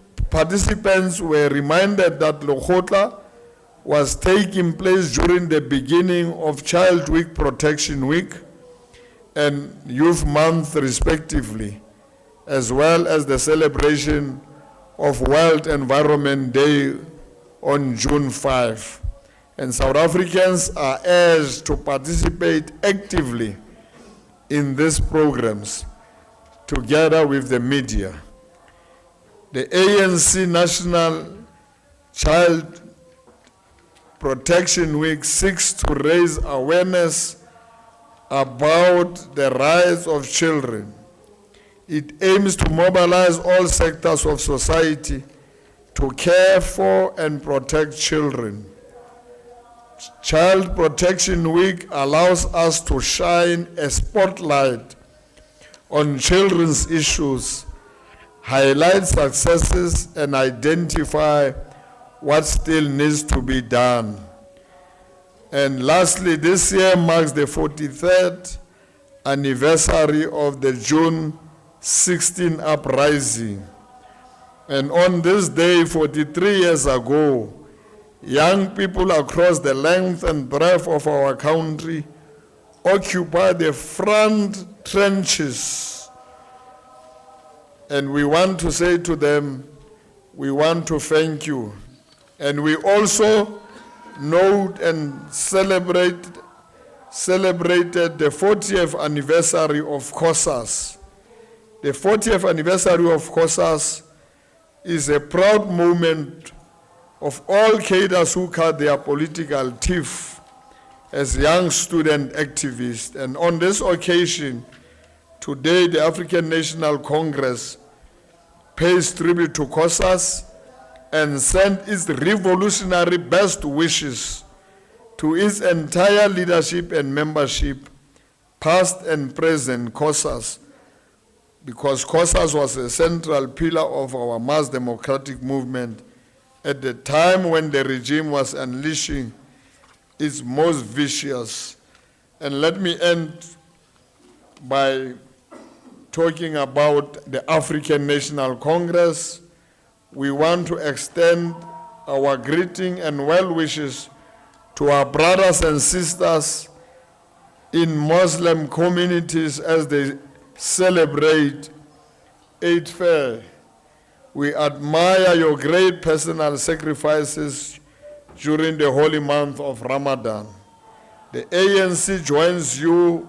were reminded that Lekgotla was taking place during the beginning of Child Week Protection Week and Youth Month respectively, as well as the celebration of World Environment Day on June 5. And South Africans are urged to participate actively in these programs together with the media. The ANC National Child Protection Week seeks to raise awareness about the rights of children. It aims to mobilize all sectors of society to care for and protect children. Child Protection Week allows us to shine a spotlight on children's issues, highlight successes, and identify what still needs to be done. And lastly, this year marks the 43rd anniversary of the June 16 uprising. And on this day, 43 years ago, Young people across the length and breadth of our country occupy the front trenches. And we want to say to them, we want to thank you. And we also note and celebrated the 40th anniversary of COSAS. The 40th anniversary of COSAS is a proud moment of all cadres who cut their political teeth as young student activists. And on this occasion, today the African National Congress pays tribute to COSAS and sends its revolutionary best wishes to its entire leadership and membership, past and present COSAS, because COSAS was a central pillar of our mass democratic movement at the time when the regime was unleashing its most vicious. And let me end by talking about the African National Congress. We want to extend our greeting and well wishes to our brothers and sisters in Muslim communities as they celebrate Eid Fair. We admire your great personal sacrifices during the holy month of Ramadan. The ANC joins you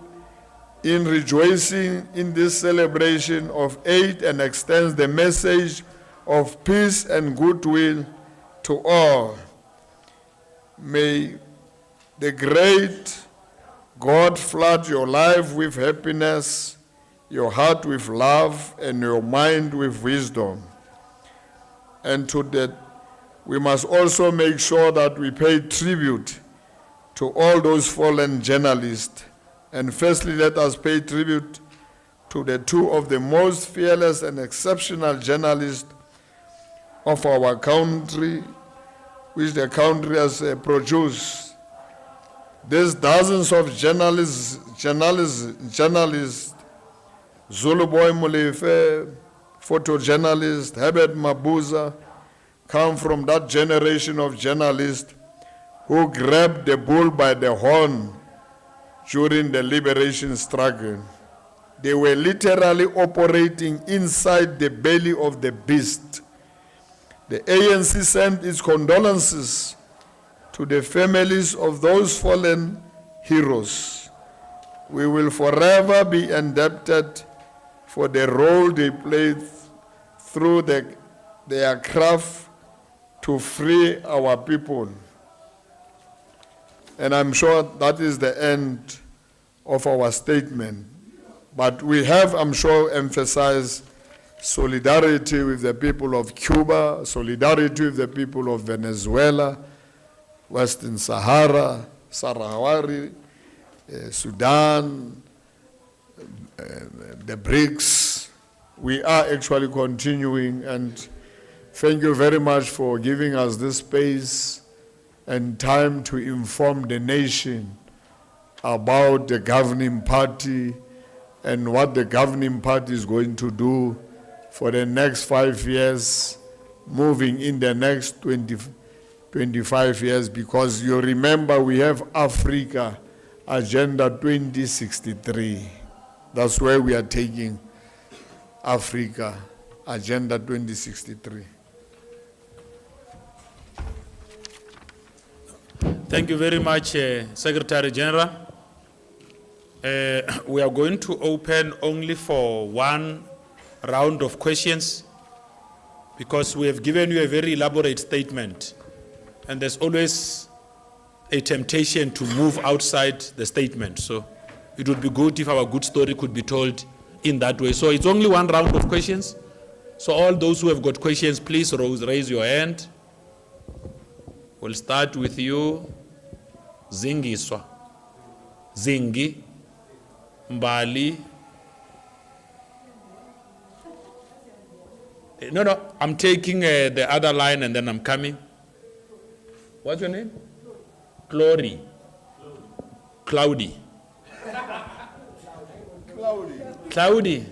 in rejoicing in this celebration of Eid and extends the message of peace and goodwill to all. May the great God flood your life with happiness, your heart with love, and your mind with wisdom. And to that, we must also make sure that we pay tribute to all those fallen journalists. And firstly, let us pay tribute to the two of the most fearless and exceptional journalists of our country, which the country has produced. There's dozens of journalists, Zulu Boy Molefe, photojournalist, Herbert Mabuza, come from that generation of journalists who grabbed the bull by the horn during the liberation struggle. They were literally operating inside the belly of the beast. The ANC sent its condolences to the families of those fallen heroes. We will forever be indebted for the role they played through their craft to free our people. And I'm sure that is the end of our statement. But we have, I'm sure, emphasized solidarity with the people of Cuba, solidarity with the people of Venezuela, Western Sahara, Sahrawi, Sudan, the BRICS. We are actually continuing, and thank you very much for giving us this space and time to inform the nation about the governing party and what the governing party is going to do for the next 5 years, moving in the next 25 years, because you remember we have Africa Agenda 2063. That's where we are taking Africa Agenda 2063. Thank you very much, Secretary General. We are going to open only for one round of questions because we have given you a very elaborate statement, and there's always a temptation to move outside the statement. So it would be good if our good story could be told in that way. So it's only one round of questions. So all those who have got questions, please raise your hand. We'll start with you, Zingiswa, Zingi, Mbali. No, I'm taking the other line and then I'm coming. What's your name? Glory. Cloudy. Cloudy.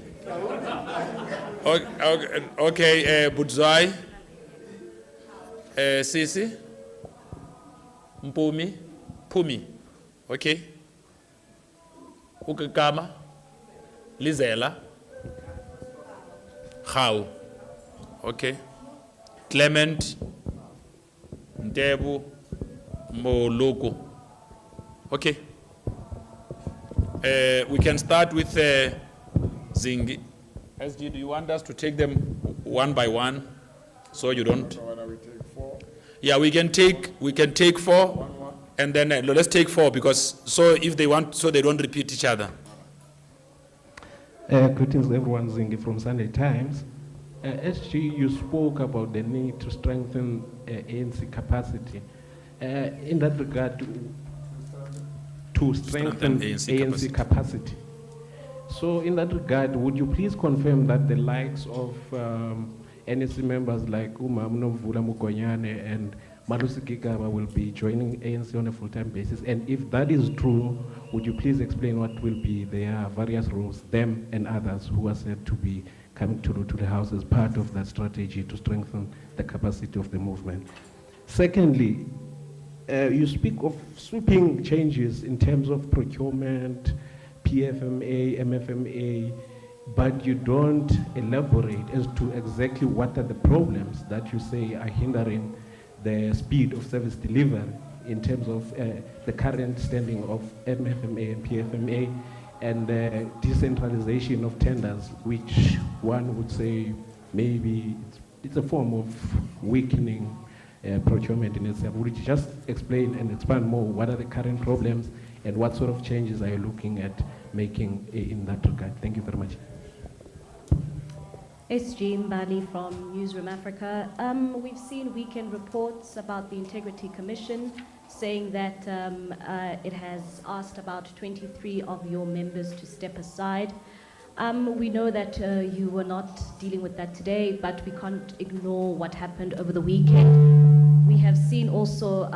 Okay, Budzai. Sisi. Phumi, okay. Ukekama, Lizela, Khau, okay. Clement, Ntebu, Moloko, okay. We can start with Zingi. SG, do you want us to take them one by one, so you don't? Yeah, we can take four, and then let's take four because so if they want, so they don't repeat each other. Greetings, everyone. Zingi from Sunday Times. SG, you spoke about the need to strengthen ANC capacity. In that regard, to strengthen ANC capacity. So in that regard, would you please confirm that the likes of NEC members like Umam Vula Mukonyane and Malusi Gigaba will be joining ANC on a full-time basis? And if that is true, would you please explain what will be their various roles, them and others who are said to be coming to the House as part of that strategy to strengthen the capacity of the movement? Secondly, you speak of sweeping changes in terms of procurement, PFMA, MFMA, but you don't elaborate as to exactly what are the problems that you say are hindering the speed of service delivery in terms of the current standing of MFMA and PFMA and the decentralization of tenders, which one would say maybe it's a form of weakening procurement in itself. Would you just explain and expand more what are the current problems and what sort of changes are you looking at making in that regard? Thank you very much. SG Mbali from Newsroom Africa. We've seen weekend reports about the Integrity Commission saying that it has asked about 23 of your members to step aside. We know that you were not dealing with that today, but we can't ignore what happened over the weekend. We have seen also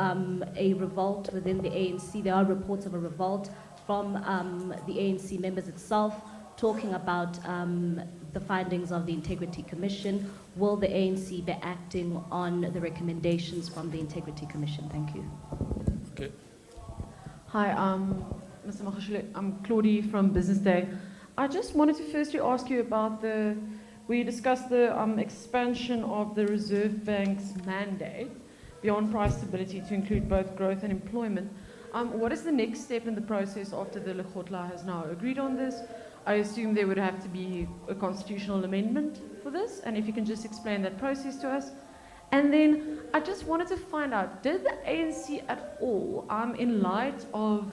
a revolt within the ANC. There are reports of a revolt from the ANC members itself talking about the findings of the Integrity Commission. Will the ANC be acting on the recommendations from the Integrity Commission? Thank you. Okay. Hi, Mr. Magashule. I'm Claudie from Business Day. I just wanted to firstly ask you about we discussed the expansion of the Reserve Bank's mandate beyond price stability to include both growth and employment. What is the next step in the process after the Lekgotla has now agreed on this? I assume there would have to be a constitutional amendment for this, and if you can just explain that process to us. And then I just wanted to find out, did the ANC at all, in light of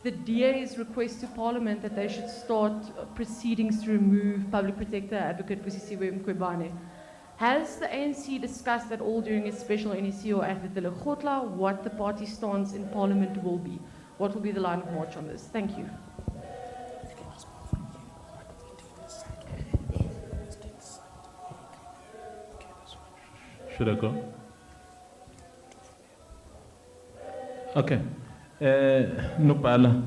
the DA's request to Parliament that they should start proceedings to remove Public Protector Advocate Busisiwe Mkhwebane, has the ANC discussed at all during its special NEC or at the Lekgotla what the party stance in Parliament will be? What will be the line of march on this? Thank you. Should I go? Okay. Nopala.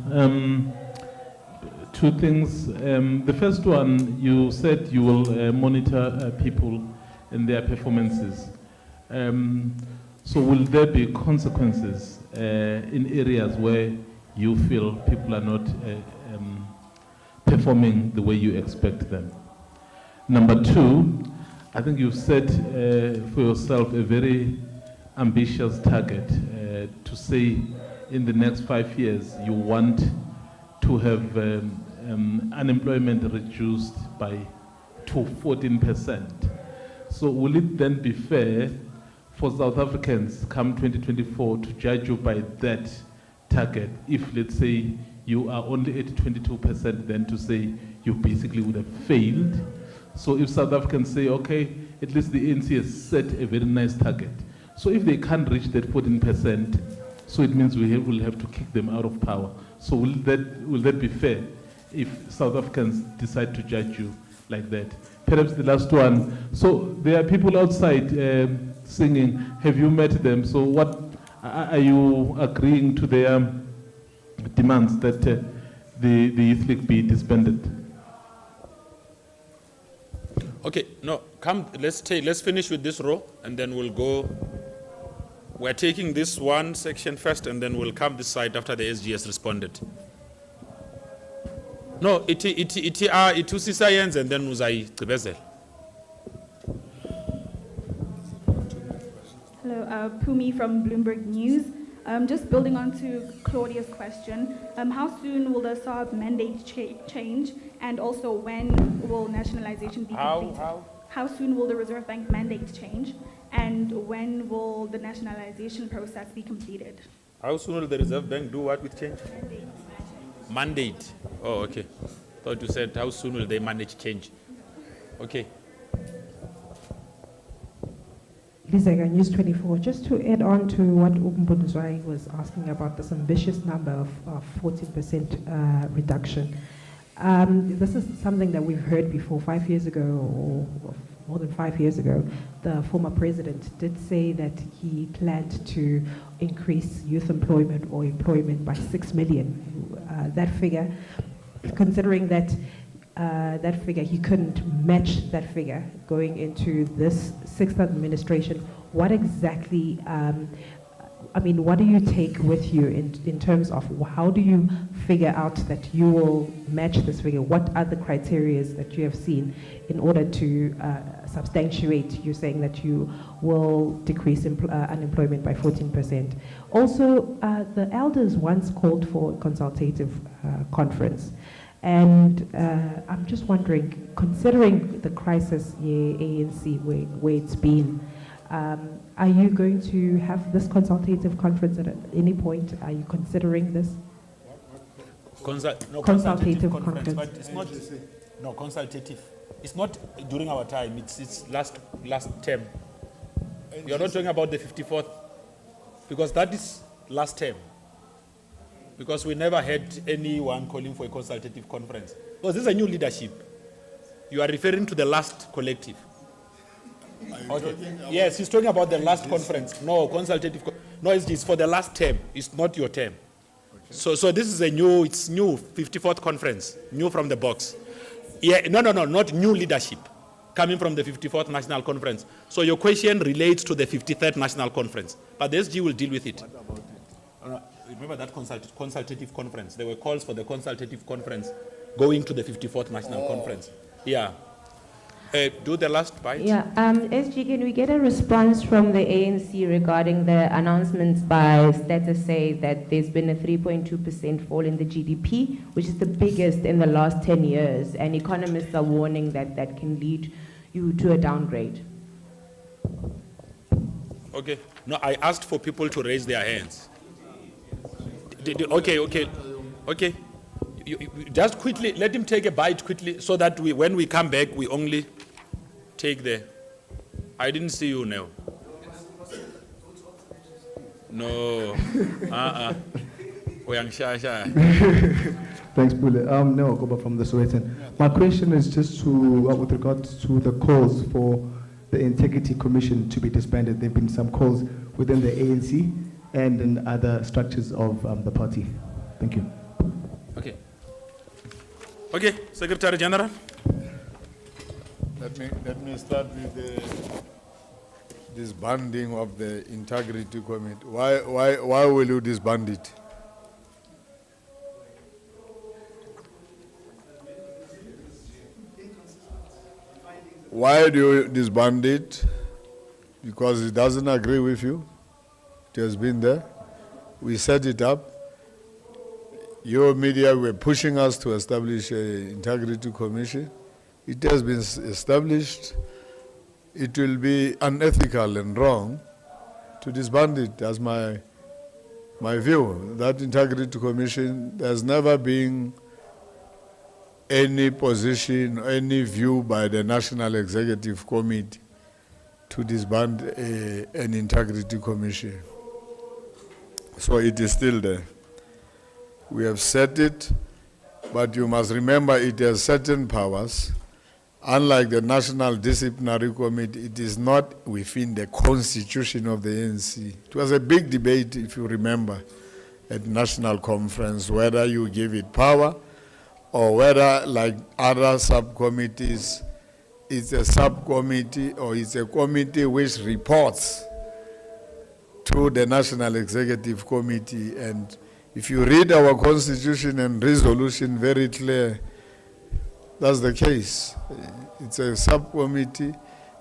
Two things. The first one, you said you will monitor people and their performances. So will there be consequences in areas where you feel people are not performing the way you expect them? Number two, I think you've set for yourself a very ambitious target to say in the next 5 years you want to have unemployment reduced to 14%. So will it then be fair for South Africans come 2024 to judge you by that target if, let's say, you are only at 22%, then to say you basically would have failed? So if South Africans say, okay, at least the ANC has set a very nice target. So if they can't reach that 14%, so it means we will have to kick them out of power. So will that be fair if South Africans decide to judge you like that? Perhaps the last one. So there are people outside singing. Have you met them? So what are you agreeing to their demands that the Youth League be disbanded? Okay, no, come, let's finish with this row, and then we'll go. We're taking this one section first and then we'll come this side after the SG has responded. No, itusi science and then uzayigqibezela. Hello, Pumi from Bloomberg News. Just building on to Claudia's question, how soon will the SARB mandate change, and also when will nationalization be completed? How soon will the Reserve Bank mandate change, and when will the nationalization process be completed? How soon will the Reserve Bank do what with change? Mandate. Oh, okay. Thought you said how soon will they manage change? Okay. Lizega, News 24. Just to add on to what Umbunzwai was asking about this ambitious number of 14% reduction. This is something that we've heard before. 5 years ago, or more than 5 years ago, the former president did say that he planned to increase youth employment or employment by 6 million. That figure, considering that that figure, he couldn't match that figure going into this sixth administration. What exactly, what do you take with you in terms of how do you figure out that you will match this figure? What are the criteria that you have seen in order to substantiate you saying that you will decrease unemployment by 14%? Also, the elders once called for a consultative conference. And I'm just wondering, considering the crisis ANC where it's been, are you going to have this consultative conference at any point? Are you considering this? Consultative conference. But it's not. No, consultative. It's not during our time. It's last term. You're not talking about the 54th, because that is last term. Because we never had anyone calling for a consultative conference. Because this is a new leadership. You are referring to the last collective. Okay. Yes, he's talking about the last conference. No, consultative. No, it's for the last term. It's not your term. Okay. So this is it's new 54th conference, new from the box. Yeah, no, not new leadership coming from the 54th National Conference. So your question relates to the 53rd National Conference. But the SG will deal with it. What about it? Remember that consultative conference? There were calls for the consultative conference going to the 54th National Conference. Yeah. Do the last bite. Yeah. SG, can we get a response from the ANC regarding the announcements by Status say that there's been a 3.2% fall in the GDP, which is the biggest in the last 10 years, and economists are warning that that can lead you to a downgrade? Okay. No, I asked for people to raise their hands. Okay. You just quickly, let him take a bite quickly so that when we come back, we only take the... I didn't see you now. No. Thanks, Bule. No, Goba from the Sowetan. My question is just with regards to the calls for the Integrity Commission to be disbanded. There have been some calls within the ANC and in other structures of the party. Thank you. Okay, Secretary General. Let me start with the disbanding of the Integrity Committee. Why will you disband it? Why do you disband it? Because it doesn't agree with you. It has been there. We set it up. Your media were pushing us to establish an Integrity Commission. It has been established. It will be unethical and wrong to disband it. That's my view. That Integrity Commission, there's never been any position, any view by the National Executive Committee to disband an Integrity Commission. So it is still there. We have set it, but you must remember it has certain powers. Unlike the National Disciplinary Committee, it is not within the constitution of the ANC. It was a big debate, if you remember, at National Conference, whether you give it power or whether, like other subcommittees, it's a subcommittee or it's a committee which reports to the National Executive Committee. And if you read our constitution and resolution, very clear, that's the case. It's a subcommittee,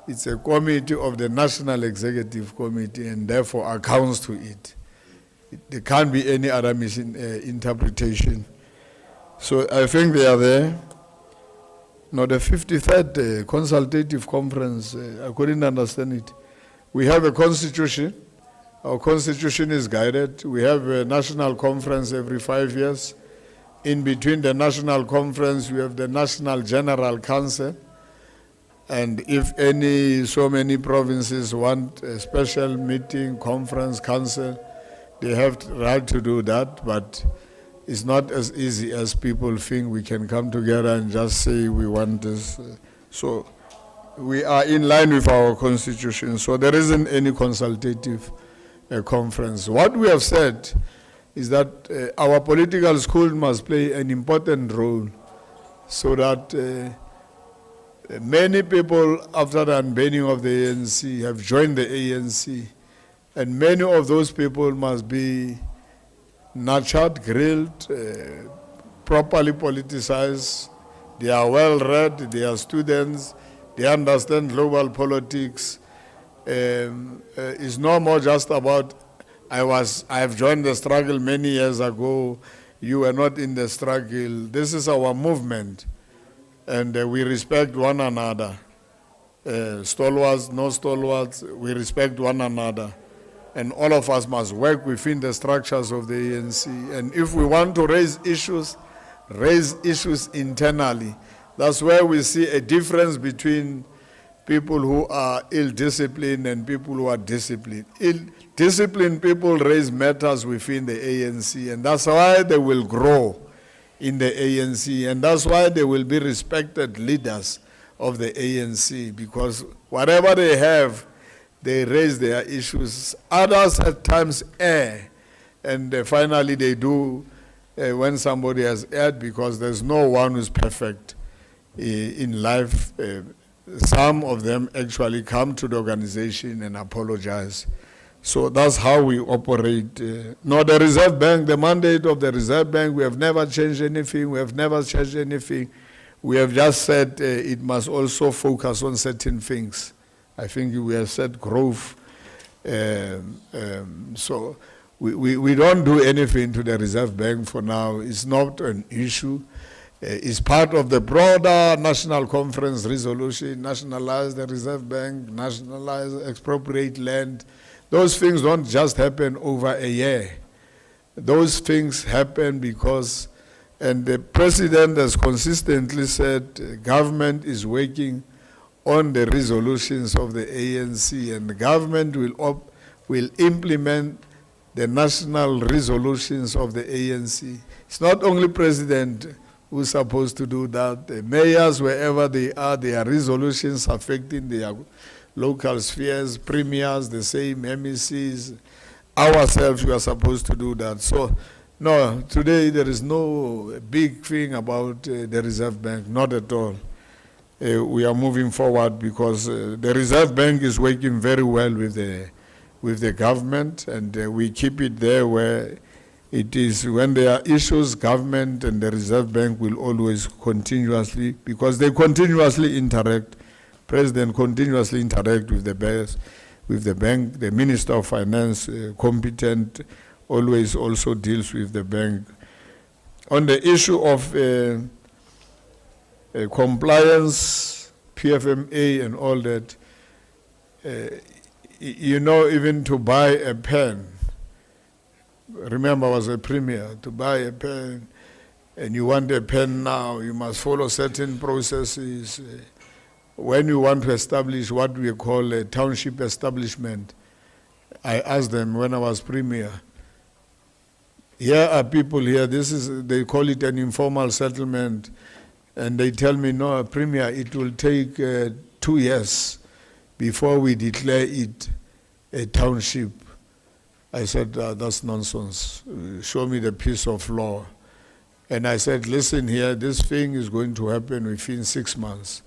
it's a committee of the National Executive Committee, and therefore accounts to it. There can't be any other interpretation. So I think they are there. Now the 53rd consultative conference, I couldn't understand it. We have a constitution. Our constitution is guided. We have a national conference every 5 years. In between the national conference, we have the National General Council. And if so many provinces want a special meeting, conference, council, they have the right to do that, but it's not as easy as people think. We can come together and just say we want this. So we are in line with our constitution, so there isn't any consultative conference. What we have said is that our political school must play an important role so that many people after the unbanning of the ANC have joined the ANC, and many of those people must be nurtured, grilled, properly politicized. They are well read, they are students, they understand global politics. It's no more just about, I have joined the struggle many years ago, you were not in the struggle. This is our movement, and we respect one another. Stalwarts, no stalwarts, we respect one another. And all of us must work within the structures of the ANC. And if we want to raise issues internally. That's where we see a difference between people who are ill-disciplined and people who are disciplined. Ill-disciplined people raise matters within the ANC, and that's why they will grow in the ANC, and that's why they will be respected leaders of the ANC, because whatever they have, they raise their issues. Others at times err, and finally they do when somebody has erred, because there's no one who's perfect in life. Some of them actually come to the organization and apologize. So that's how we operate. Now the Reserve Bank, the mandate of the Reserve Bank, we have never changed anything. We have never changed anything. We have just said it must also focus on certain things. I think we have said growth. So we don't do anything to the Reserve Bank for now. It's not an issue. It's part of the broader national conference resolution, nationalize the Reserve Bank, nationalize, expropriate land. Those things don't just happen over a year. Those things happen because, and the president has consistently said, government is working on the resolutions of the ANC, and the government will implement the national resolutions of the ANC. It's not only president who's supposed to do that. The mayors, wherever they are, their resolutions affecting their local spheres, premiers, the same MECs, ourselves, we are supposed to do that. So, no, today there is no big thing about the Reserve Bank, not at all. We are moving forward because the Reserve Bank is working very well with the government, and we keep it there where it is. When there are issues, government and the Reserve Bank will always continuously, because they continuously interact, President continuously interact with the bank, the Minister of Finance, competent, always also deals with the bank. On the issue of compliance, PFMA and all that, you know, even to buy a pen, remember I was a premier, to buy a pen, and you want a pen now, you must follow certain processes. When you want to establish what we call a township establishment, I asked them when I was premier, here are people here, they call it an informal settlement, and they tell me, no, premier, it will take 2 years before we declare it a township. I said, that's nonsense. Show me the piece of law. And I said, listen here, this thing is going to happen within 6 months.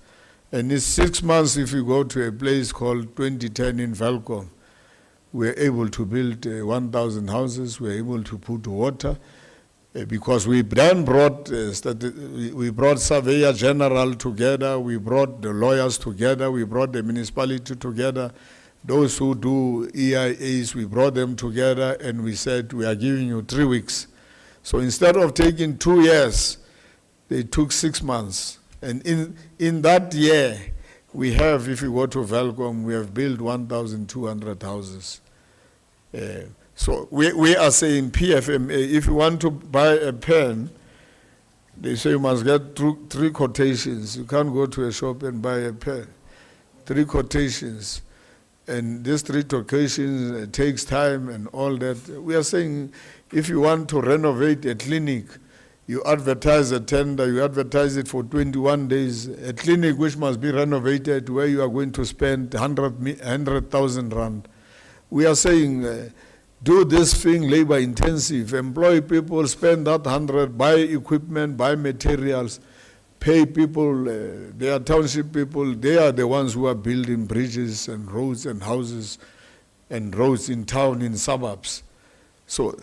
And it's 6 months if you go to a place called 2010 in Velkom, we're able to build 1,000 houses, we're able to put water, because we then brought, we brought Surveyor General together, we brought the lawyers together, we brought the municipality together, those who do EIAs, we brought them together, and we said, we are giving you 3 weeks. So instead of taking 2 years, they took 6 months. And in that year, we have, if you go to Velcom, we have built 1,200 houses. So we are saying PFMA, if you want to buy a pen, they say you must get 3 quotations. You can't go to a shop and buy a pen. 3 quotations. And these 3 quotations takes time and all that. We are saying if you want to renovate a clinic, you advertise a tender, you advertise it for 21 days. A clinic which must be renovated where you are going to spend 100,000 rand. We are saying do this thing labor intensive, employ people, spend that 100, buy equipment, buy materials, pay people, they are township people, they are the ones who are building bridges and roads and houses and roads in town, in suburbs. So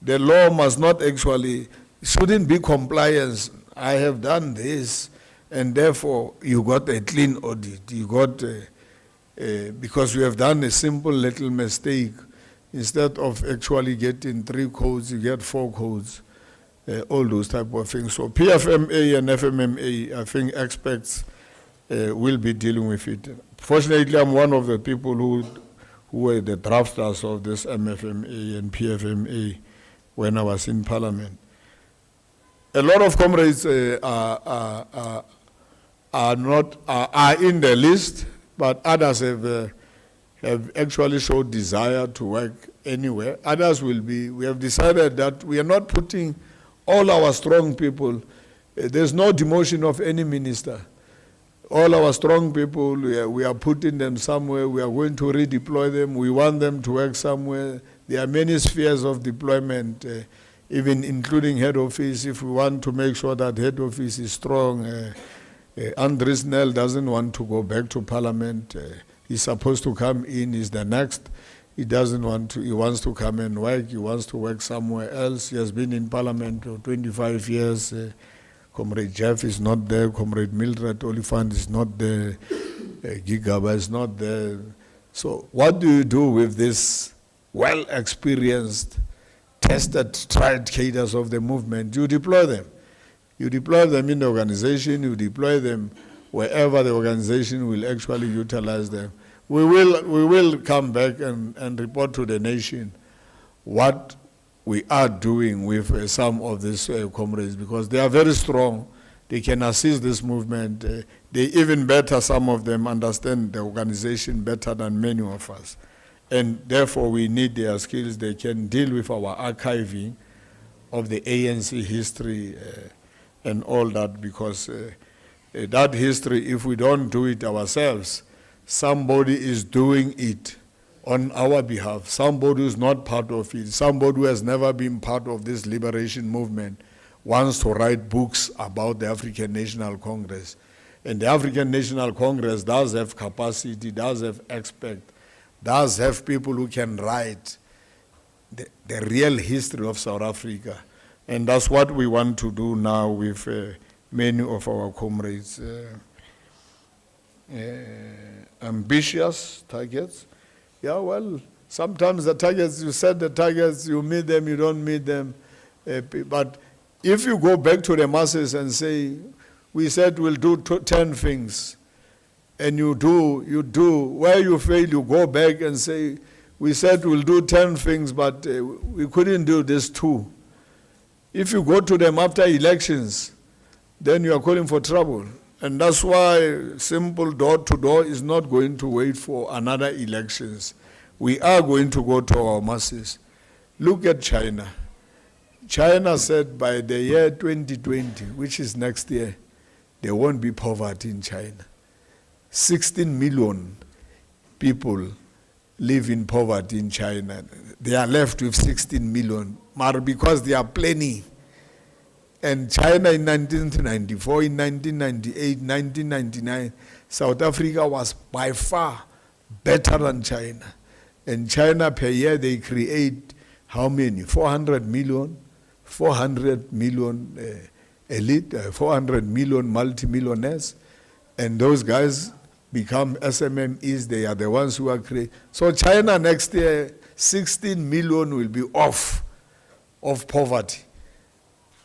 the law must not actually, shouldn't be compliance. I have done this, and therefore you got a clean audit. You got, because you have done a simple little mistake. Instead of actually getting 3 codes, you get 4 codes, all those type of things. So PFMA and FMMA, I think experts will be dealing with it. Fortunately, I'm one of the people who were the drafters of this MFMA and PFMA when I was in Parliament. A lot of comrades are in the list, but others have actually showed desire to work anywhere. Others will be, we have decided that we are not putting all our strong people, there's no demotion of any minister. All our strong people, we are putting them somewhere, we are going to redeploy them, we want them to work somewhere. There are many spheres of deployment, even including head office. If we want to make sure that head office is strong, Andries Nel doesn't want to go back to Parliament. He's supposed to come in, he's the next. He doesn't want to, he wants to come and work, he wants to work somewhere else. He has been in Parliament for 25 years. Comrade Jeff is not there, Comrade Mildred Oliphant is not there, Gigaba is not there. So what do you do with this well-experienced, tested, tried cadres of the movement? You deploy them. You deploy them in the organization, you deploy them wherever the organization will actually utilize them. We will come back and report to the nation what we are doing with some of these comrades, because they are very strong. They can assist this movement. They even better, some of them understand the organization better than many of us. And therefore we need their skills. They can deal with our archiving of the ANC history and all that, because that history, if we don't do it ourselves, somebody is doing it on our behalf. Somebody who is not part of it, somebody who has never been part of this liberation movement, wants to write books about the African National Congress. And the African National Congress does have capacity, does have experts, does have people who can write the real history of South Africa. And that's what we want to do now with many of our comrades. Ambitious targets. Yeah, well, sometimes the targets, you set the targets, you meet them, you don't meet them. But if you go back to the masses and say, we said we'll do 10 things, and you do, where you fail, you go back and say, we said we'll do 10 things, but we couldn't do this 2. If you go to them after elections, then you are calling for trouble. And that's why simple door-to-door is not going to wait for another elections. We are going to go to our masses. Look at China. China said by the year 2020, which is next year, there won't be poverty in China. 16 million people live in poverty in China. They are left with 16 million, but because they are plenty. And China in 1994, in 1998, 1999, South Africa was by far better than China. And China per year, they create how many? 400 million? 400 million elite, 400 million multimillionaires. And those guys become SMMEs. They are the ones who are creating. So China next year, 16 million will be off of poverty.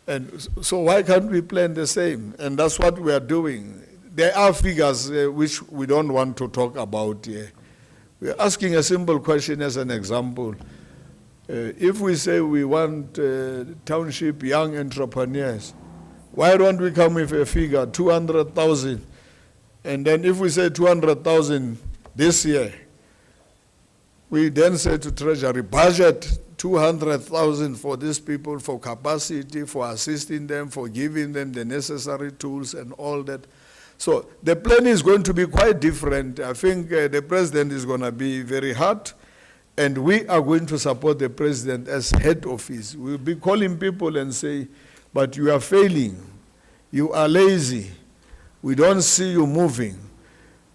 And so why can't we plan the same? And that's what we are doing. There are figures which we don't want to talk about here. We are asking a simple question as an example. If we say we want township young entrepreneurs, why don't we come with a figure, 200,000? And then if we say 200,000 this year, we then say to Treasury, budget 200,000 for these people, for capacity, for assisting them, for giving them the necessary tools and all that. So the plan is going to be quite different. I think the president is going to be very hard, and we are going to support the president as head office. We'll be calling people and say, but you are failing. You are lazy. We don't see you moving.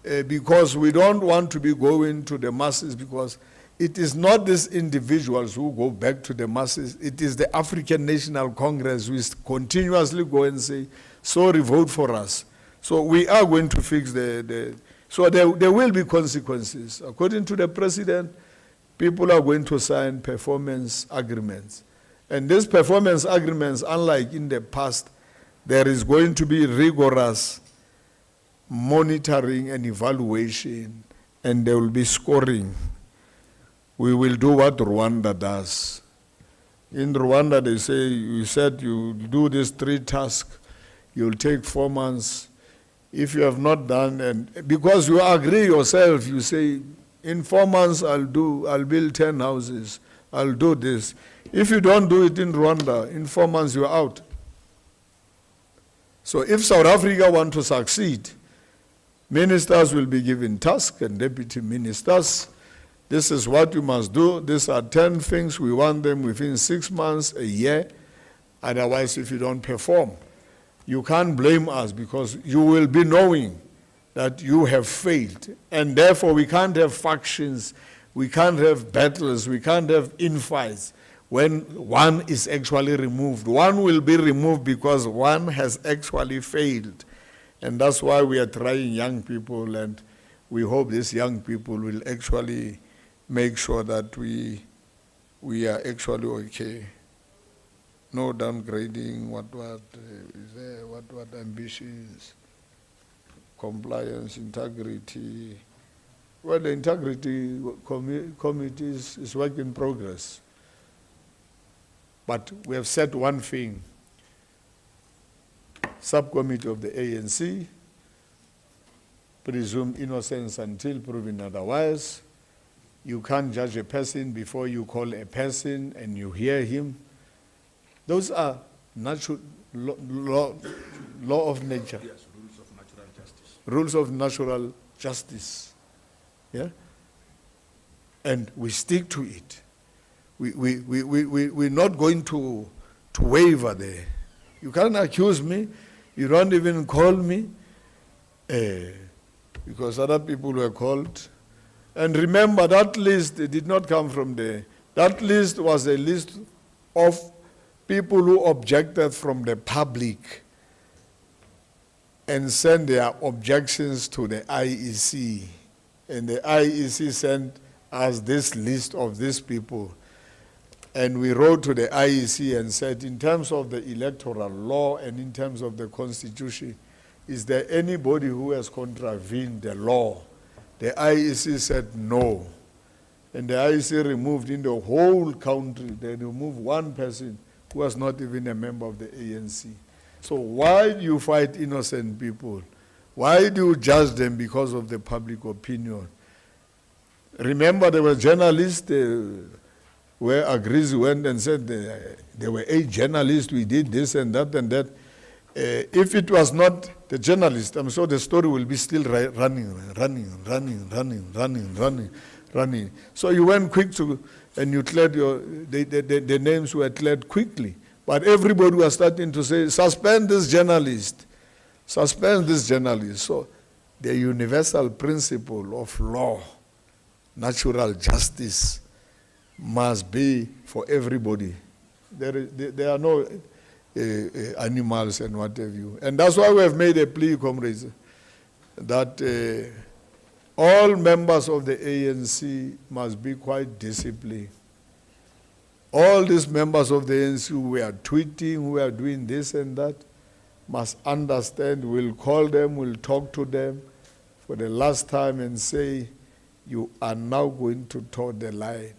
Because we don't want to be going to the masses, because it is not these individuals who go back to the masses. It is the African National Congress who is continuously go and say, sorry, vote for us. So we are going to fix so there will be consequences. According to the president, people are going to sign performance agreements. And these performance agreements, unlike in the past, there is going to be rigorous monitoring and evaluation, and there will be scoring. We will do what Rwanda does. In Rwanda, they say, you said you do these 3 tasks, you'll take 4 months. If you have not done, and because you agree yourself, you say, in 4 months I'll build 10 houses, I'll do this. If you don't do it in Rwanda, in 4 months you're out. So if South Africa want to succeed, ministers will be given tasks and deputy ministers. This is what you must do. These are 10 things. We want them within 6 months, a year. Otherwise, if you don't perform, you can't blame us, because you will be knowing that you have failed. And therefore, we can't have factions. We can't have battles. We can't have infights when one is actually removed. One will be removed because one has actually failed. And that's why we are trying young people, and we hope these young people will actually make sure that we are actually okay. No downgrading, what is there, what ambitions, compliance, integrity. Well, the integrity committee is work in progress. But we have said one thing. Subcommittee of the ANC, presume innocence until proven otherwise. You can't judge a person before you call a person and you hear him. Those are natural law of nature. Yes, rules of natural justice. Rules of natural justice. Yeah? And we stick to it. We're not going to waver there. You can't accuse me. You don't even call me, because other people were called. And remember, that list did not come from there. That list was a list of people who objected from the public and sent their objections to the IEC. And the IEC sent us this list of these people. And we wrote to the IEC and said, in terms of the electoral law and in terms of the constitution, is there anybody who has contravened the law? The IEC said no. And the IEC removed in the whole country, they removed one person who was not even a member of the ANC. So why do you fight innocent people? Why do you judge them because of the public opinion? Remember, there were journalists where Agrizi went and said there were 8 journalists, we did this and that and that. If it was not the journalist, I'm sure the story will be still running. So you went quick and you cleared the names were cleared quickly. But everybody was starting to say, suspend this journalist. Suspend this journalist. So the universal principle of law natural justice must be for everybody. There are no animals and what have you. And that's why we have made a plea, comrades, that all members of the ANC must be quite disciplined. All these members of the ANC who are tweeting, who are doing this and that, must understand. We'll call them, we'll talk to them for the last time and say, you are now going to toe the line.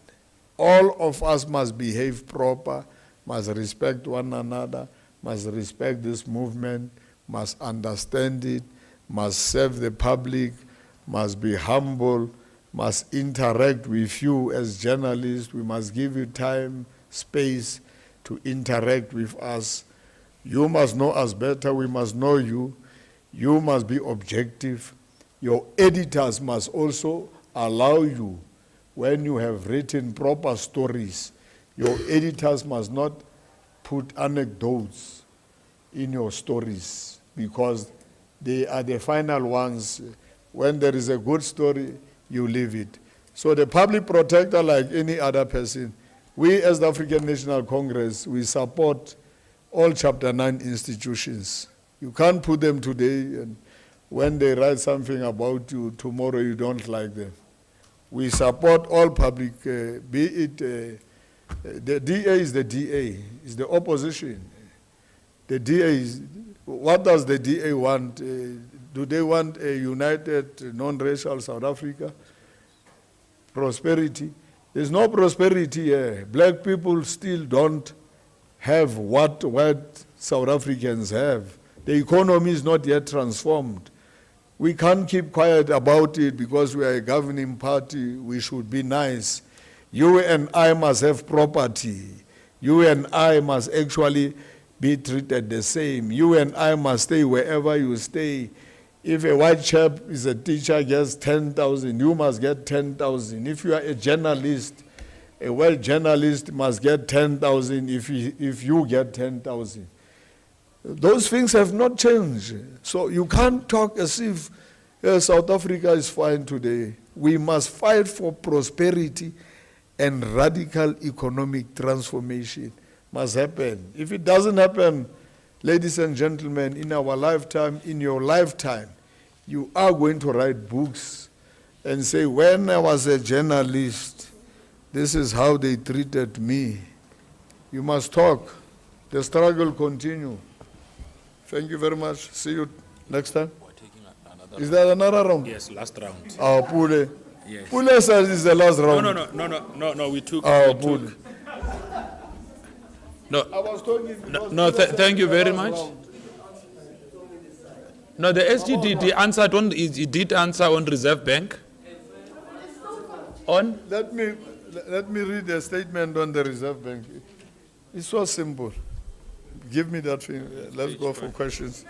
All of us must behave proper, must respect one another, must respect this movement, must understand it, must serve the public, must be humble, must interact with you as journalists. We must give you time, space to interact with us. You must know us better, we must know you. You must be objective. Your editors must also allow you, when you have written proper stories, your editors must not put anecdotes in your stories, because they are the final ones. When there is a good story, you leave it. So the public protector, like any other person, we as the African National Congress, we support all Chapter 9 institutions. You can't put them today, and when they write something about you, tomorrow you don't like them. We support all public, be it, the DA is the DA, is the opposition. The DA is, what does the DA want? Do they want a united, non-racial South Africa? Prosperity? There's no prosperity here. Black people still don't have what South Africans have. The economy is not yet transformed. We can't keep quiet about it because we are a governing party. We should be nice. You and I must have property. You and I must actually be treated the same. You and I must stay wherever you stay. If a white chap is a teacher, gets 10,000, you must get 10,000. If you are a journalist, a white journalist must get 10,000 if you get 10,000. Those things have not changed. So you can't talk as if South Africa is fine today. We must fight for prosperity, and radical economic transformation must happen. If it doesn't happen, ladies and gentlemen, in our lifetime, in your lifetime, you are going to write books and say, when I was a journalist, this is how they treated me. You must talk. The struggle continue. Thank you very much. See you next time. We're taking another Is there another round? Yes, last round. Oh, Pule. Yes. Pule says it's the last round. No, we took. Oh, we Pule. took. No, I was talking because no, Pule said thank you it's the very last much. round. No, the SG he answered on, he did answer on Reserve Bank. On? Let me read the statement on the Reserve Bank. It's so simple. Give me that thing. Let's go for questions.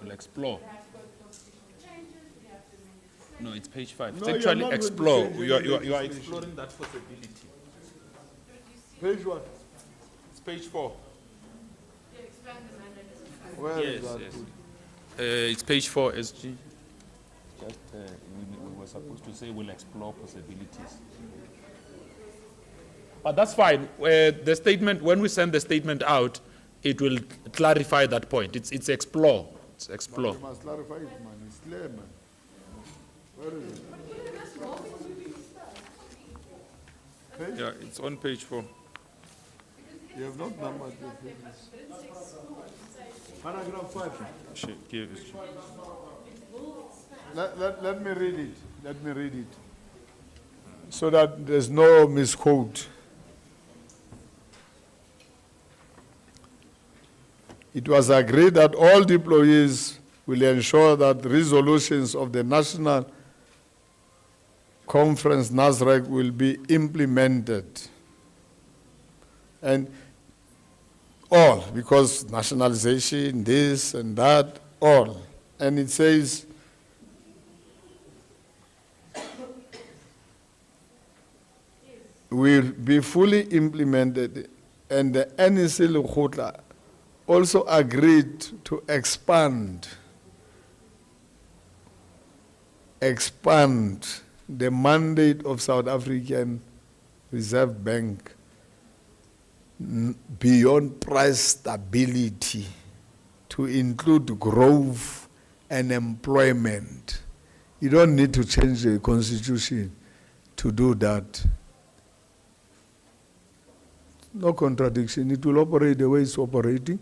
We'll explore. No, it's page 5. It's No, you're actually not going to explore. change You are legislation. exploring that possibility. Page what? It's page 4. Where is Yes, that? yes. It's page 4, SG. Just, we were supposed to say we'll explore possibilities. But that's fine. The statement, when we send the statement out, it will clarify that point. It's explore. It's explore. You must clarify it, man. It's clear, man. Where is it? Yeah, it's on page 4. You have not numbered the pages. Paragraph 5. Give it. Let me read it. Let me read it. So that there's no misquote. It was agreed that all deployees will ensure that resolutions of the National Conference NASREC will be implemented. And all, because nationalization, this and that, all. And it says, will be fully implemented, and the NEC Lekgotla also agreed to expand expand the mandate of South African Reserve Bank beyond price stability to include growth and employment. You don't need to change the constitution to do that. No contradiction. It will operate the way it's operating.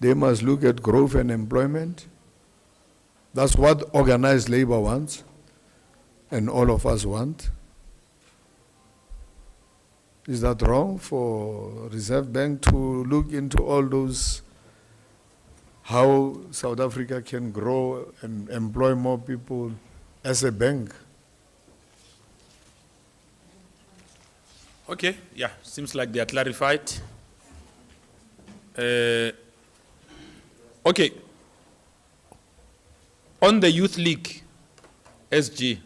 They must look at growth and employment. That's what organized labor wants, and all of us want. Is that wrong for Reserve Bank to look into all those, how South Africa can grow and employ more people as a bank? Okay, yeah, seems like they are clarified. Okay. On the Youth League, SG.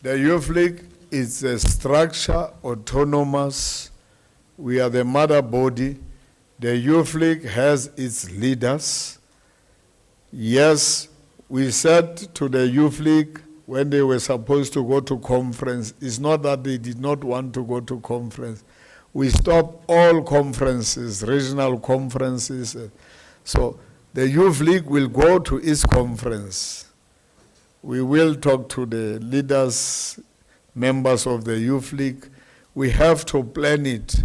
The Youth League is a structure, autonomous. We are the mother body. The Youth League has its leaders. Yes, we said to the Youth League when they were supposed to go to conference, it's not that they did not want to go to conference. We stopped all conferences, regional conferences. So the Youth League will go to its conference. We will talk to the leaders, members of the Youth League. We have to plan it.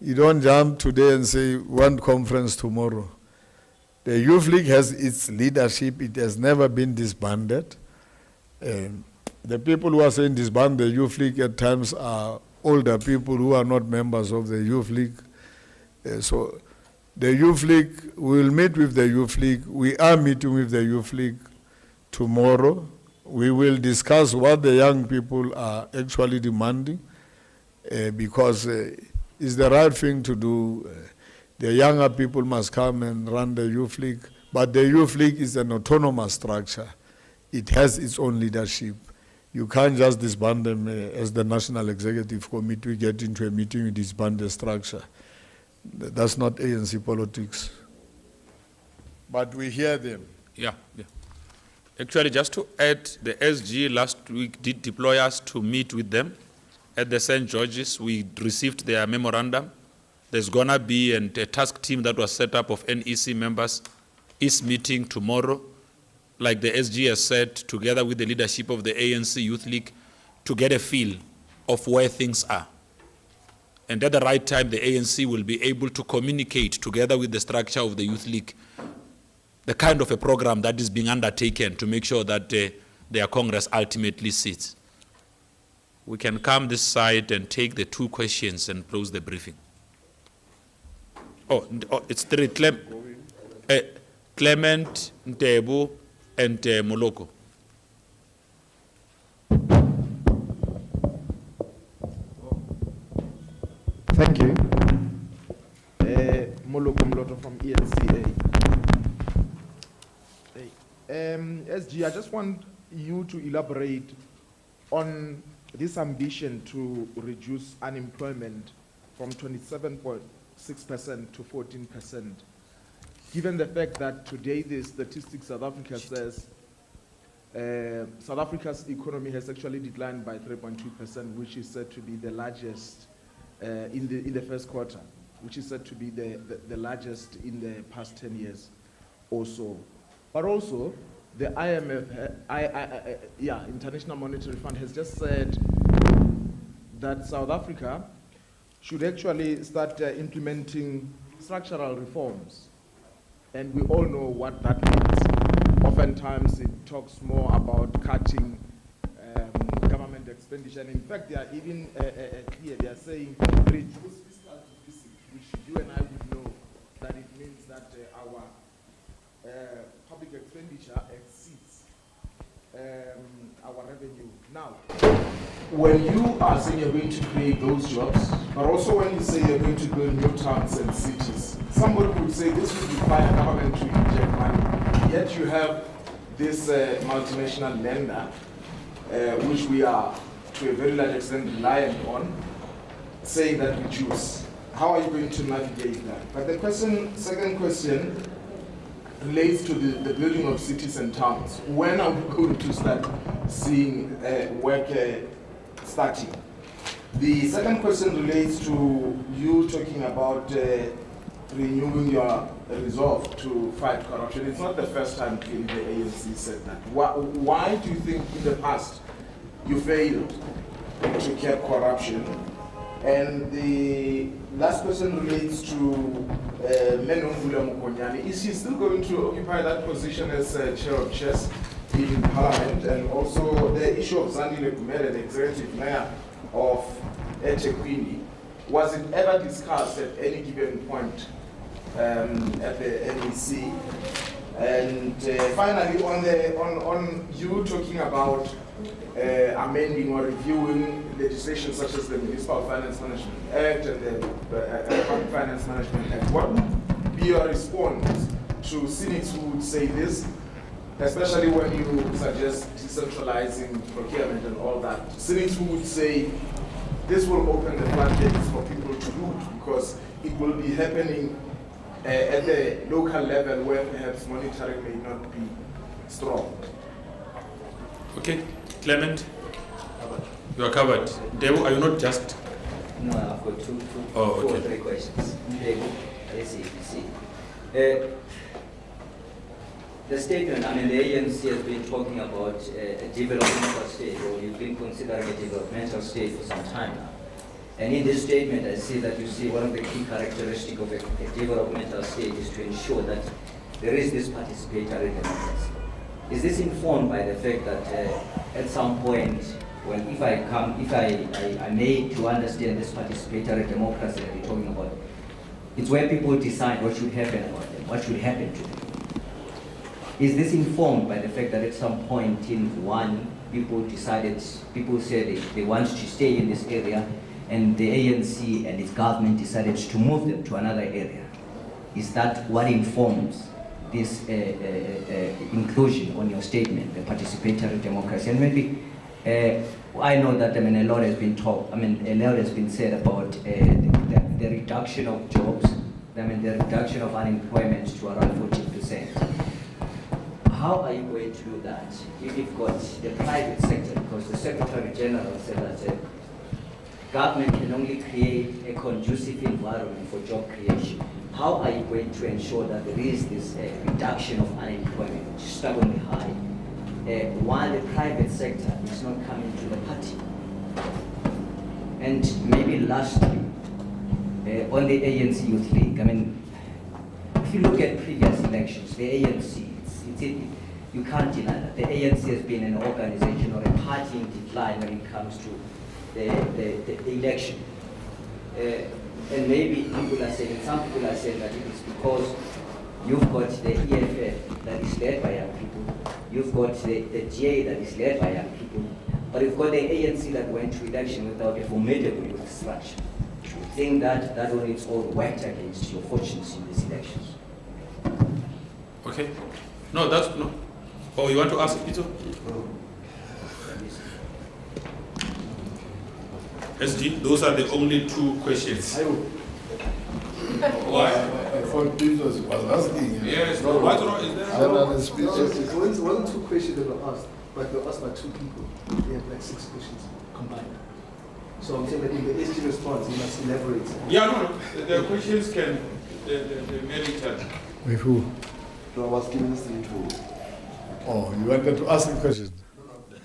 You don't jump today and say one conference tomorrow. The Youth League has its leadership. It has never been disbanded. The people who are saying disband the Youth League at times are older people who are not members of the Youth League. So the Youth League, we will meet with the Youth League. We are meeting with the Youth League tomorrow. We will discuss what the young people are actually demanding because it's the right thing to do. The younger people must come and run the Youth League, but the Youth League is an autonomous structure. It has its own leadership. You can't just disband them as the National Executive Committee. We get into a meeting, we disband the structure. That's not ANC politics. But we hear them. Yeah. Actually, just to add, the SG last week did deploy us to meet with them at the St. George's. We received their memorandum. There's going to be a task team that was set up of NEC members is meeting tomorrow, like the SG has said, together with the leadership of the ANC Youth League, to get a feel of where things are. And at the right time, the ANC will be able to communicate together with the structure of the Youth League the kind of a program that is being undertaken to make sure that their Congress ultimately sits. We can come this side and take the two questions and close the briefing. Oh, it's three. Clement, Ntebu, and Moloko. Thank you. Moloko Mloto from ENCA. SG, I just want you to elaborate on this ambition to reduce unemployment from 27.6% to 14%. Given the fact that today the statistics South Africa says South Africa's economy has actually declined by 3.2%, which is said to be the largest in the first quarter, which is said to be the largest in the past 10 years or so. But also, the IMF, International Monetary Fund, has just said that South Africa should actually start implementing structural reforms. And we all know what that means. Oftentimes, it talks more about cutting government expenditure. And in fact, they are even clear. They are saying reduce fiscal deficit, which you and I would know that it means that our public expenditure exceeds our revenue. Now, when you are saying you're going to create those jobs, but also when you say you're going to build new towns and cities, somebody would say this would require government to inject money. Yet you have this multinational lender, which we are to a very large extent reliant on, saying that reduce. How are you going to navigate that? But the second question relates to the building of cities and towns. When are we going to start seeing work starting? The second question relates to you talking about renewing your resolve to fight corruption. It's not the first time the ANC said that. Why do you think in the past you failed to curb corruption? And the last question relates to Menomvula Mukonyane. Is he still going to occupy that position as chair of chess in Parliament? And also the issue of Zandile Kumele, the executive mayor of eThekwini, was it ever discussed at any given point at the NEC? And finally, on you talking about amending or reviewing legislation such as the Municipal Finance Management Act and the Public Finance Management Act, what would be your response to cynics who would say this, especially when you suggest decentralizing procurement and all that? Cynics who would say this will open the floodgates for people to loot because it will be happening at the local level where perhaps monitoring may not be strong. Okay, Clement, you are covered. Devo, are you not just? No, I've got two okay. or three questions. Devo, SABC. The statement, I mean, the ANC has been talking about a developmental state, or you've been considering a developmental state for some time now. And in this statement, I see that you see one of the key characteristics of a developmental state is to ensure that there is this participatory democracy. Is this informed by the fact that at some point, well, if I may to understand this participatory democracy that you're talking about, it's where people decide what should happen about them, what should happen to them. Is this informed by the fact that at some point in one, people said they want to stay in this area, and the ANC and its government decided to move them to another area? Is that what informs this inclusion on your statement, the participatory democracy? And maybe I know that a lot has been a lot has been said about the reduction of jobs, the reduction of unemployment to around 14%. How are you going to do that if you've got the private sector? Because the Secretary General said that government can only create a conducive environment for job creation. How are you going to ensure that there is this reduction of unemployment, which is stubbornly high, while the private sector is not coming to the party? And maybe lastly, on the ANC Youth League, if you look at previous elections, the ANC, you can't deny that the ANC has been an organization or a party in decline when it comes to the election. And maybe people are saying, some people are saying that it is because you've got the EFF that is led by young people, you've got the GA that is led by young people, but you've got the ANC that went to election without a formidable youth structure. Do you think that on its own worked against your fortunes in these elections? Okay. No, that's no. Oh, you want to ask Peter? SG, those are the only two questions. Why? I thought Peter was asking. Yes, no, what's wrong? Is there It wasn't two questions that were asked, but they were asked by two people. They had like 6 questions combined. So I'm saying that in the SG response, you must elaborate. Yeah, no, the questions can, the many times. With who? No, I was giving this to you. Oh, you wanted to ask the question?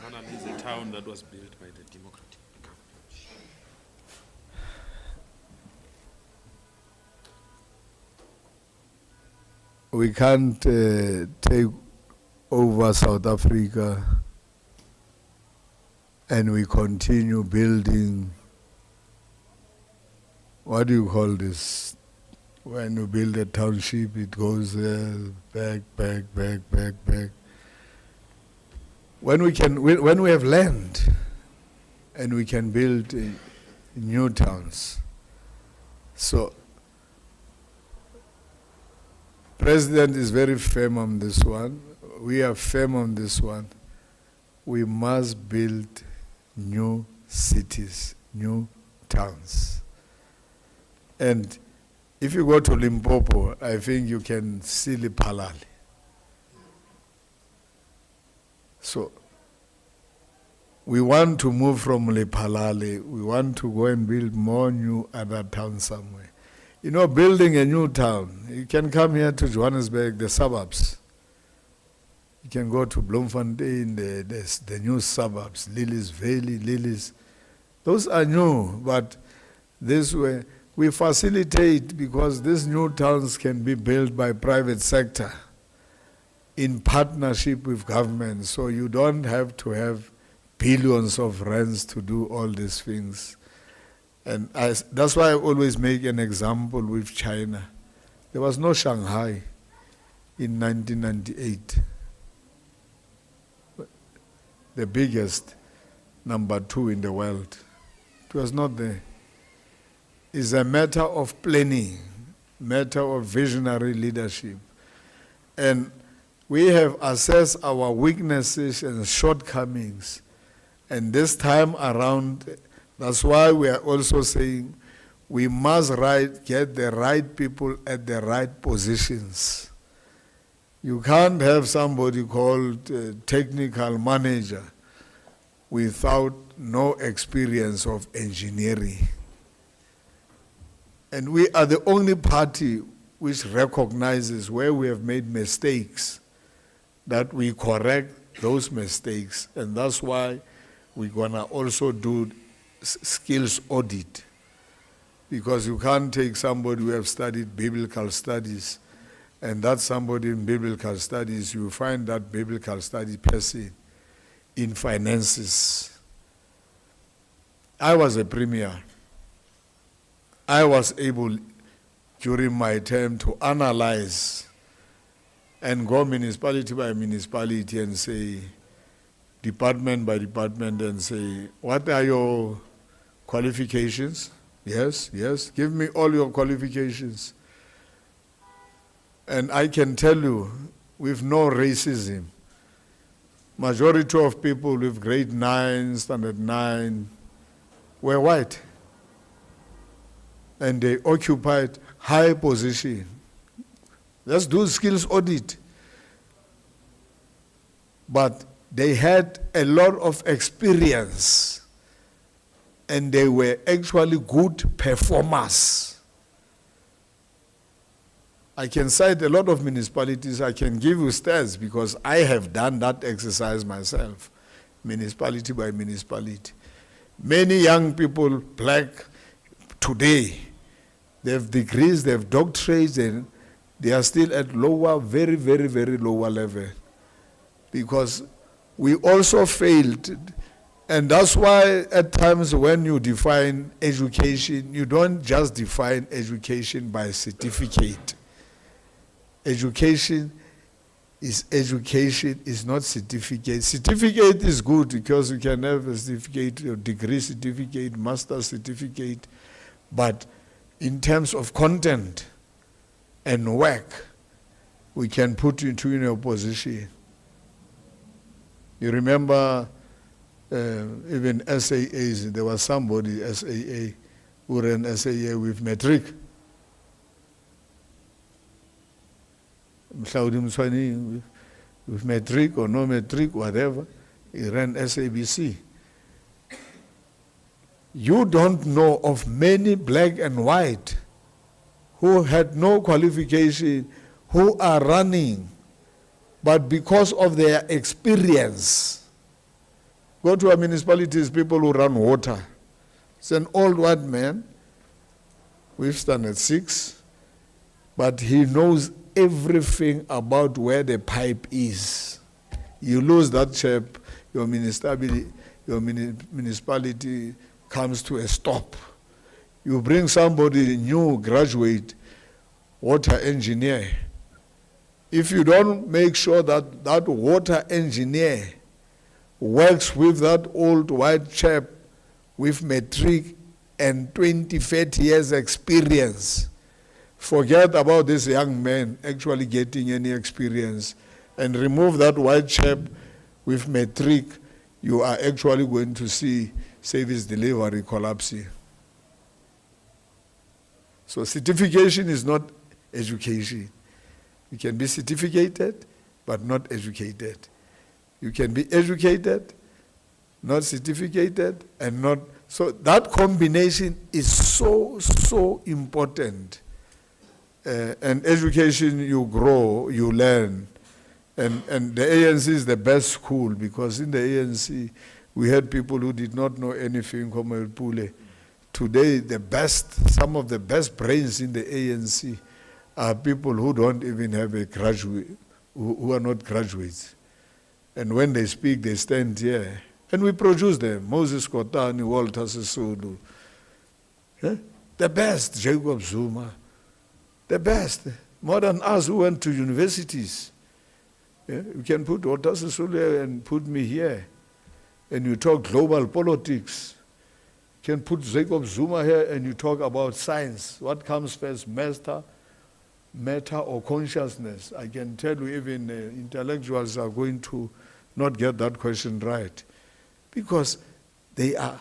Hana is a town that was built by the Democratic government. We can't take over South Africa and we continue building, what do you call this? When you build a township, it goes back. When we have land and we can build new towns. So, President is very firm on this one. We are firm on this one. We must build new cities, new towns. And if you go to Limpopo, I think you can see Lipalali. So we want to move from Lephalale. We want to go and build more new other towns somewhere. You know, building a new town, you can come here to Johannesburg, the suburbs. You can go to Bloemfontein, the new suburbs, Lilies Valley, Lilies. Those are new, but this way we facilitate because these new towns can be built by private sector in partnership with government. So you don't have to have billions of rands to do all these things. And that's why I always make an example with China. There was no Shanghai in 1998. The biggest, number 2 in the world. It was not there. It's a matter of planning, matter of visionary leadership. And we have assessed our weaknesses and shortcomings. And this time around, that's why we are also saying we must get the right people at the right positions. You can't have somebody called technical manager without no experience of engineering. And we are the only party which recognizes where we have made mistakes, that we correct those mistakes. And that's why we're going to also do skills audit. Because you can't take somebody who have studied biblical studies, and that somebody in biblical studies, you find that biblical study person in finances. I was a premier. I was able, during my term, to analyze and go municipality by municipality and say, department by department, and say, what are your qualifications? Yes, yes, give me all your qualifications. And I can tell you, with no racism, majority of people with grade 9, standard 9, were white. And they occupied high position. Let's do skills audit. But they had a lot of experience, and they were actually good performers. I can cite a lot of municipalities. I can give you stats because I have done that exercise myself, municipality by municipality. Many young people, black, today, they have degrees, they have doctorates, and they are still at lower, very, very, very lower level. Because we also failed, and that's why at times when you define education, you don't just define education by certificate. Education is not certificate. Certificate is good because you can have a certificate, a degree certificate, master's certificate, but in terms of content and work, we can put you into a position. You remember even SAAs, there was somebody, SAA, who ran SAA with metric. With metric or no metric, whatever, he ran SABC. You don't know of many black and white who had no qualification, who are running, but because of their experience. Go to our municipalities, people who run water. It's an old white man with standard 6, but he knows everything about where the pipe is. You lose that chap, your municipality comes to a stop. You bring somebody new, graduate, water engineer. If you don't make sure that that water engineer works with that old white chap with metric and 20, 30 years experience, forget about this young man actually getting any experience and remove that white chap with metric, you are actually going to see service delivery collapsing. So certification is not education. You can be certificated, but not educated. You can be educated, not certificated, and not. So that combination is so important. And education, you grow, you learn. And the ANC is the best school, because in the ANC, we had people who did not know anything, Comrade Pule. Today, some of the best brains in the ANC are people who don't even have a graduate, who are not graduates. And when they speak, they stand here. And we produce them. Moses Kotane, Walter Sisulu. The best, Jacob Zuma. The best. More than us who went to universities. You can put Walter Sisulu and put me here. And you talk global politics. You can put Jacob Zuma here and you talk about science. What comes first, matter or consciousness? I can tell you even intellectuals are going to not get that question right, because they are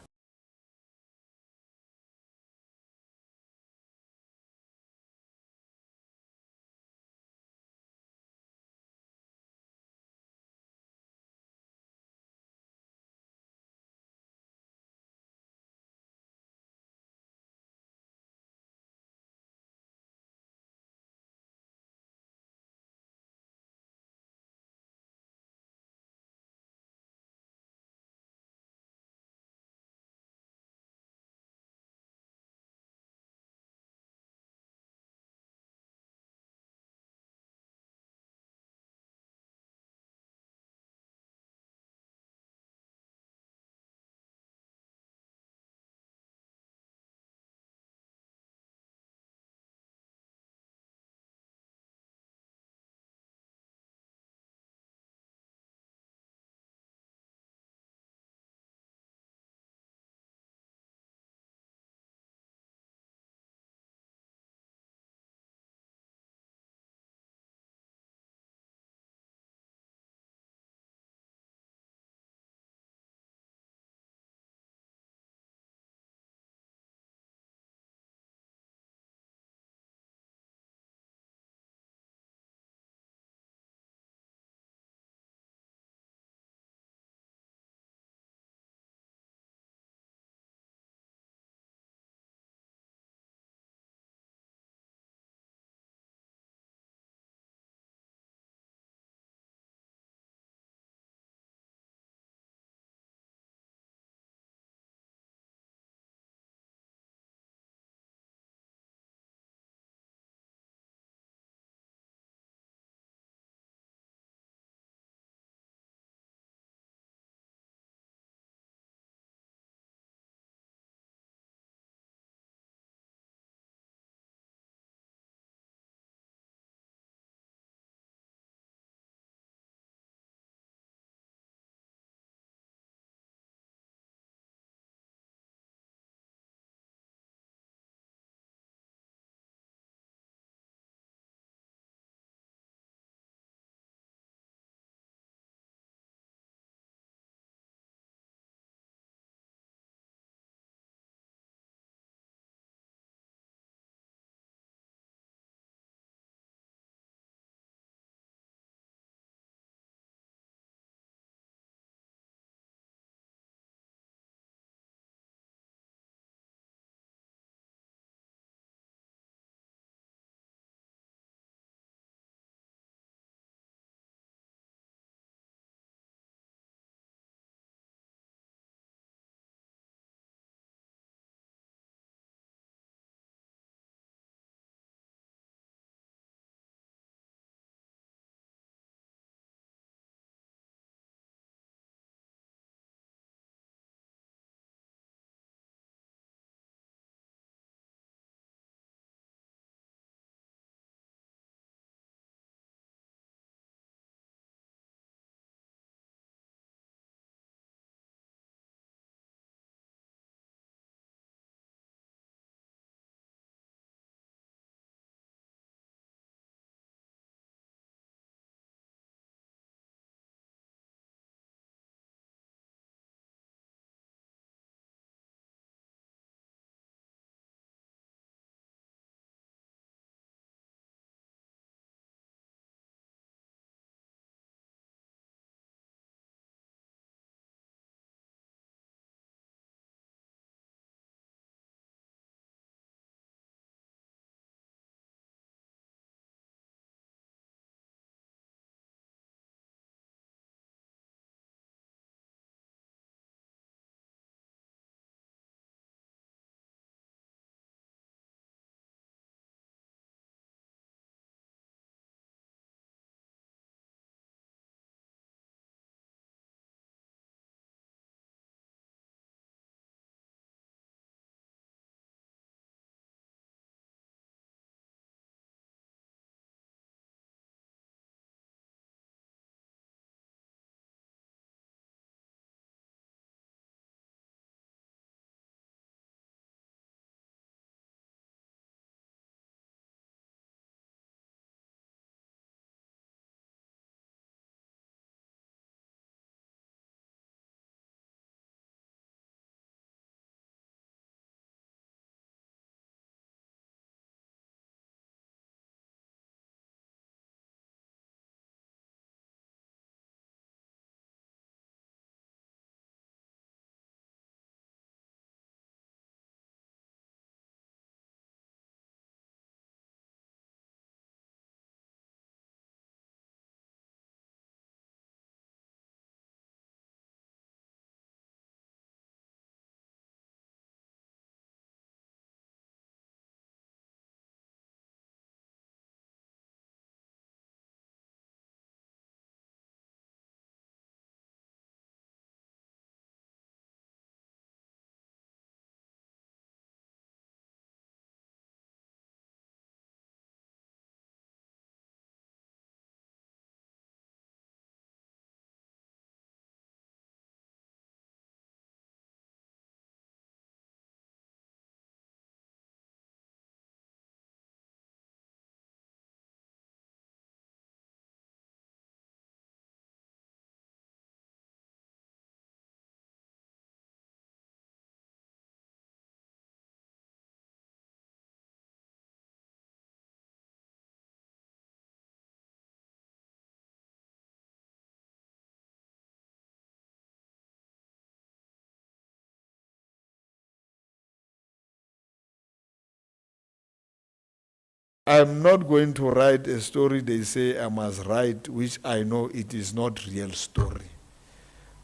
I'm not going to write a story they say I must write, which I know it is not real story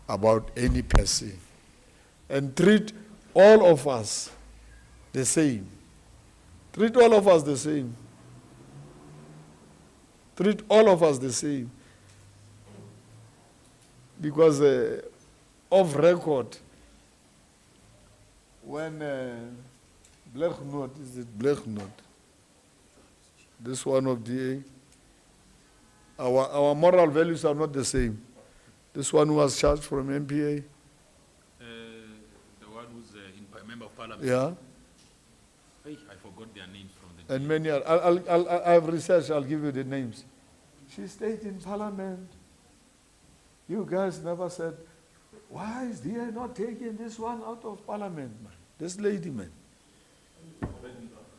about any person. And treat all of us the same. Treat all of us the same. Treat all of us the same. Because off record, when Black Note, is it Black Note? This one of DA, our moral values are not the same. This one who was charged from MPA. The one who's in member of parliament. Yeah. Hey, I forgot their names from the. And many are. I have researched, I'll give you the names. She stayed in parliament. You guys never said, why is DA not taking this one out of parliament, man? This lady, man.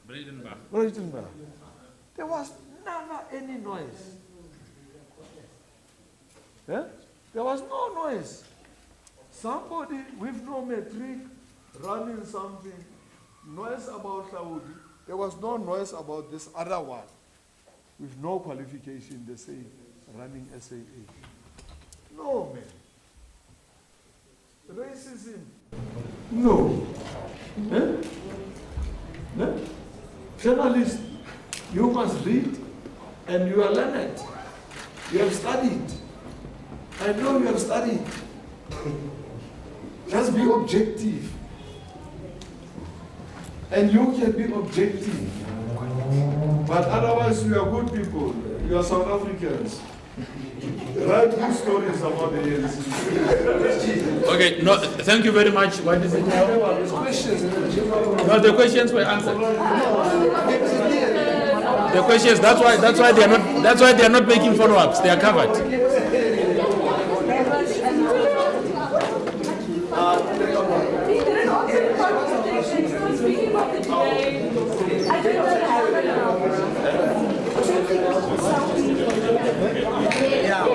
Bradenbach. There was never any noise. Yeah? There was no noise. Somebody with no metric running something, noise about Saudi. There was no noise about this other one with no qualification, they say, running SAA. No, man. Racism. No. Journalists, you must read and you are learned. You have studied. I know you have studied. Just be objective. And you can be objective. But otherwise, we are good people. You are South Africans. Write good stories about the ANC. Okay, no, thank you very much. What is it now? No, the questions were answered. The questions, that's why they are not making follow-ups. They are covered. Yeah.